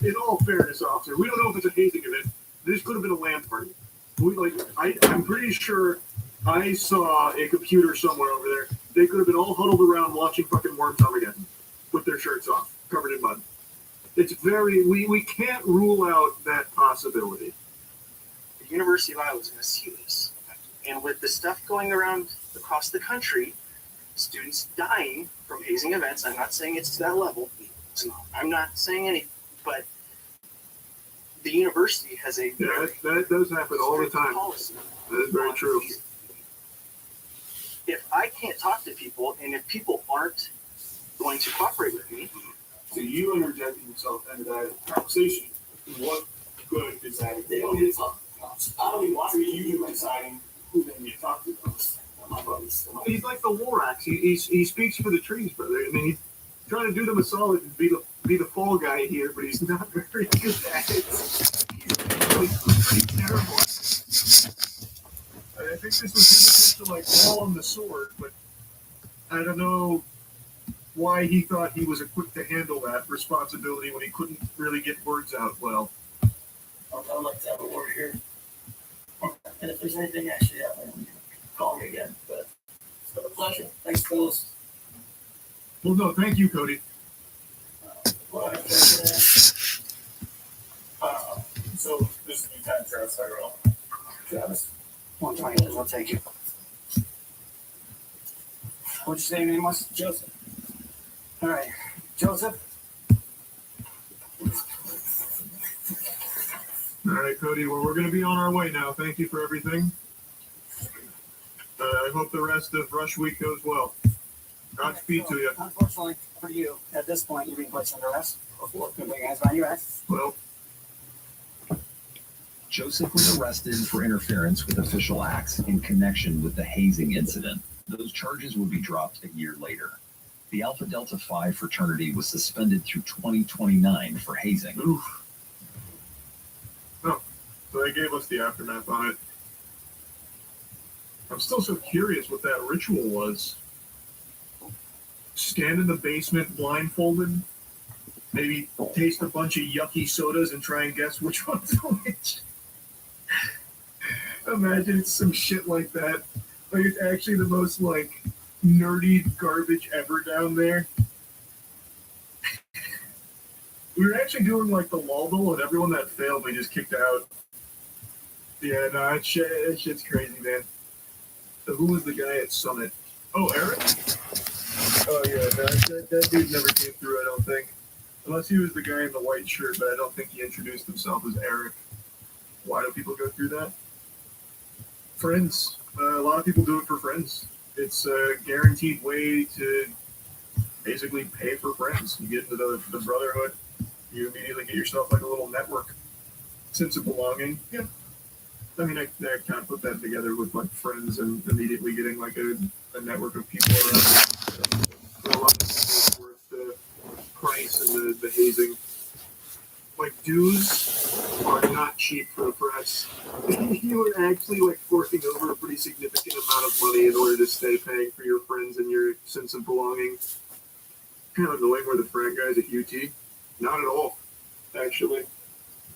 In all fairness, officer, we don't know if it's a hazing event. This could have been a land party. I'm pretty sure I saw a computer somewhere over there. They could have been all huddled around watching fucking Worms Armageddon with their shirts off, covered in mud. It's we can't rule out that possibility. The University of Iowa is going to see this. And with the stuff going around across the country, students dying from hazing events, I'm not saying it's to that level. I'm not saying anything, but the university has a that does happen all the time. Policy. That is very true. If I can't talk to people, and if people aren't going to cooperate with me, So you interjecting yourself into that conversation. What good is that? They don't get to talk. I don't even want to be you deciding who they need to talk to. My brothers. He's like the Lorax. He speaks for the trees, brother. I mean, he's trying to do them a solid and be the fall guy here, but he's not very good at it. He's pretty terrible. I think this was his attempt to like fall on the sword, but I don't know why he thought he was equipped to handle that responsibility when he couldn't really get words out well. I'd like to have a word here. And if there's anything actually happening, call me again. But it's been a pleasure. Thanks, fellas. Well, no, thank you, Cody. So this is Lieutenant Travis Tyrell. Travis. 120, I'll take you. What'd you say your name was? Joseph. All right, Joseph. All right, Cody. Well, we're going to be on our way now. Thank you for everything. I hope the rest of Rush Week goes well. Godspeed to you. Unfortunately for you, at this point, you're being placed under arrest. Good thing you guys find your ass. Well, Joseph was arrested for interference with official acts in connection with the hazing incident. Those charges would be dropped a year later. The Alpha Delta Phi fraternity was suspended through 2029 for hazing. Oof. Oh, so they gave us the aftermath on it. I'm still so curious what that ritual was. Stand in the basement blindfolded, maybe taste a bunch of yucky sodas and try and guess which one's which. Imagine it's some shit like that. Like it's actually the most like nerdy garbage ever down there. We were actually doing like the Lulville, and everyone that failed we just kicked out. Yeah, no, that shit's crazy, man. So who was the guy at Summit? Oh, Eric? Oh yeah, that dude never came through, I don't think. Unless he was the guy in the white shirt, but I don't think he introduced himself as Eric. Why do people go through that? Friends. A lot of people do it for friends. It's a guaranteed way to basically pay for friends. You get into the brotherhood, you immediately get yourself like a little network, sense of belonging. Yeah. I mean, I kind of put that together with like friends and immediately getting like a network of people around. For a lot of people, it's worth the price and the hazing. Like dues are not cheap for the press. You are actually like forking over a pretty significant amount of money in order to stay paying for your friends and your sense of belonging. Kind of annoying where the frat guys at UT. Not at all, actually.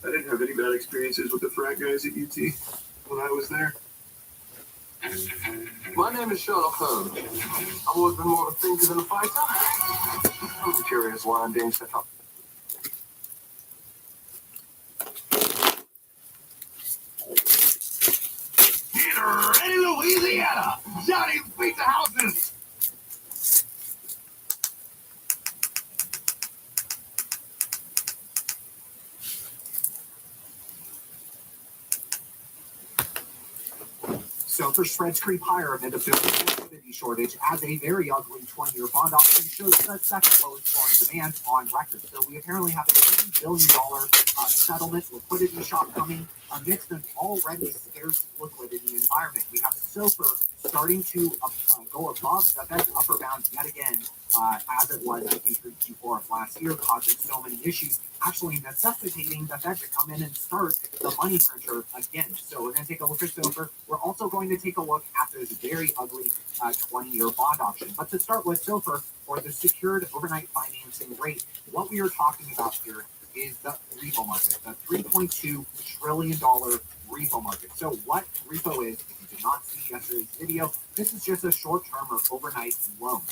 I didn't have any bad experiences with the frat guys at UT when I was there. My name is Sherlock Holmes. I've always been more of a thinker than a fighter. I'm curious why I'm being set up. Get ready, Louisiana! Johnny's Pizza Houses! SOFR spreads creep higher amid a building liquidity shortage as a very ugly 20-year bond auction shows the second lowest flooring demand on record. So we apparently have an $80 billion settlement liquidity shock coming amidst an already scarce liquidity environment. We have SOFR starting to go above the Fed's upper bound yet again, as it was in Q3, Q4 of last year, causing so many issues, actually necessitating the Fed to come in and start the money printer again. So we're going to take a look at SOFR. We're also going to take a look at this very ugly 20-year bond auction. But to start with SOFR, or the secured overnight financing rate, what we are talking about here is the repo market, the $3.2 trillion repo market. So what repo is, if you did not see yesterday's video, this is just a short-term or overnight loan,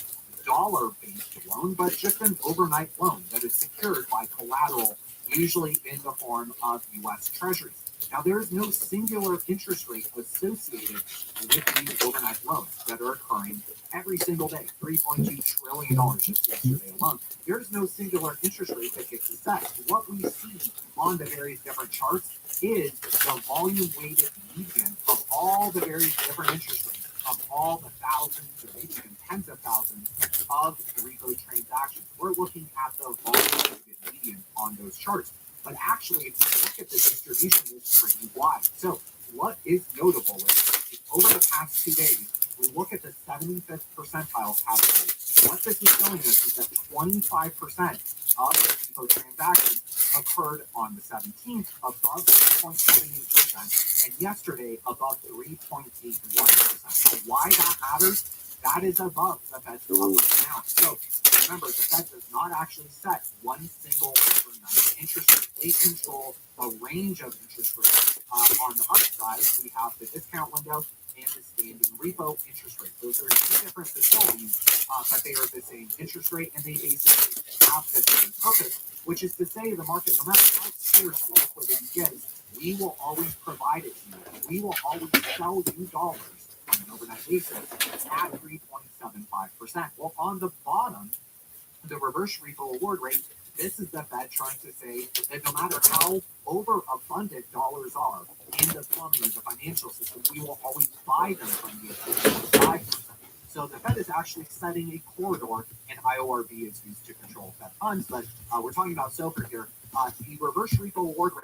dollar-based loan, but just an overnight loan that is secured by collateral, usually in the form of U.S. Treasuries. Now, there is no singular interest rate associated with these overnight loans that are occurring every single day. $3.2 trillion just yesterday alone. There is no singular interest rate that gets assessed. What we see on the various different charts is the volume-weighted median of all the various different interest rates of all the thousands or maybe even tens of thousands of repo transactions. We're looking at the volume-weighted median on those charts. But actually, if you look at the distribution, it's pretty wide. So what is notable is over the past 2 days, we look at the 75th percentile category. What this is showing us is that 25% of the repo transactions occurred on the 17th above 3.78%, and yesterday above 3.81%. Now, why that matters? That is above the Fed's upper bound. So remember, the Fed does not actually set one single overnight interest rate. They control a range of interest rates. On the upside, we have the discount window and the standing repo interest rate. Those are two different facilities, but they are the same interest rate, and they basically have the same purpose, which is to say the market, no matter how scarce the liquidity gets, we will always provide it to you. We will always sell you dollars on an overnight basis at 3.75%. Well, on the bottom, the reverse repo award rate, this is the Fed trying to say that no matter how overabundant dollars are in the plumbing of the financial system, we will always buy them from you at 5%. So the Fed is actually setting a corridor, and IORB is used to control Fed funds, but we're talking about SOFR here. The reverse repo award rate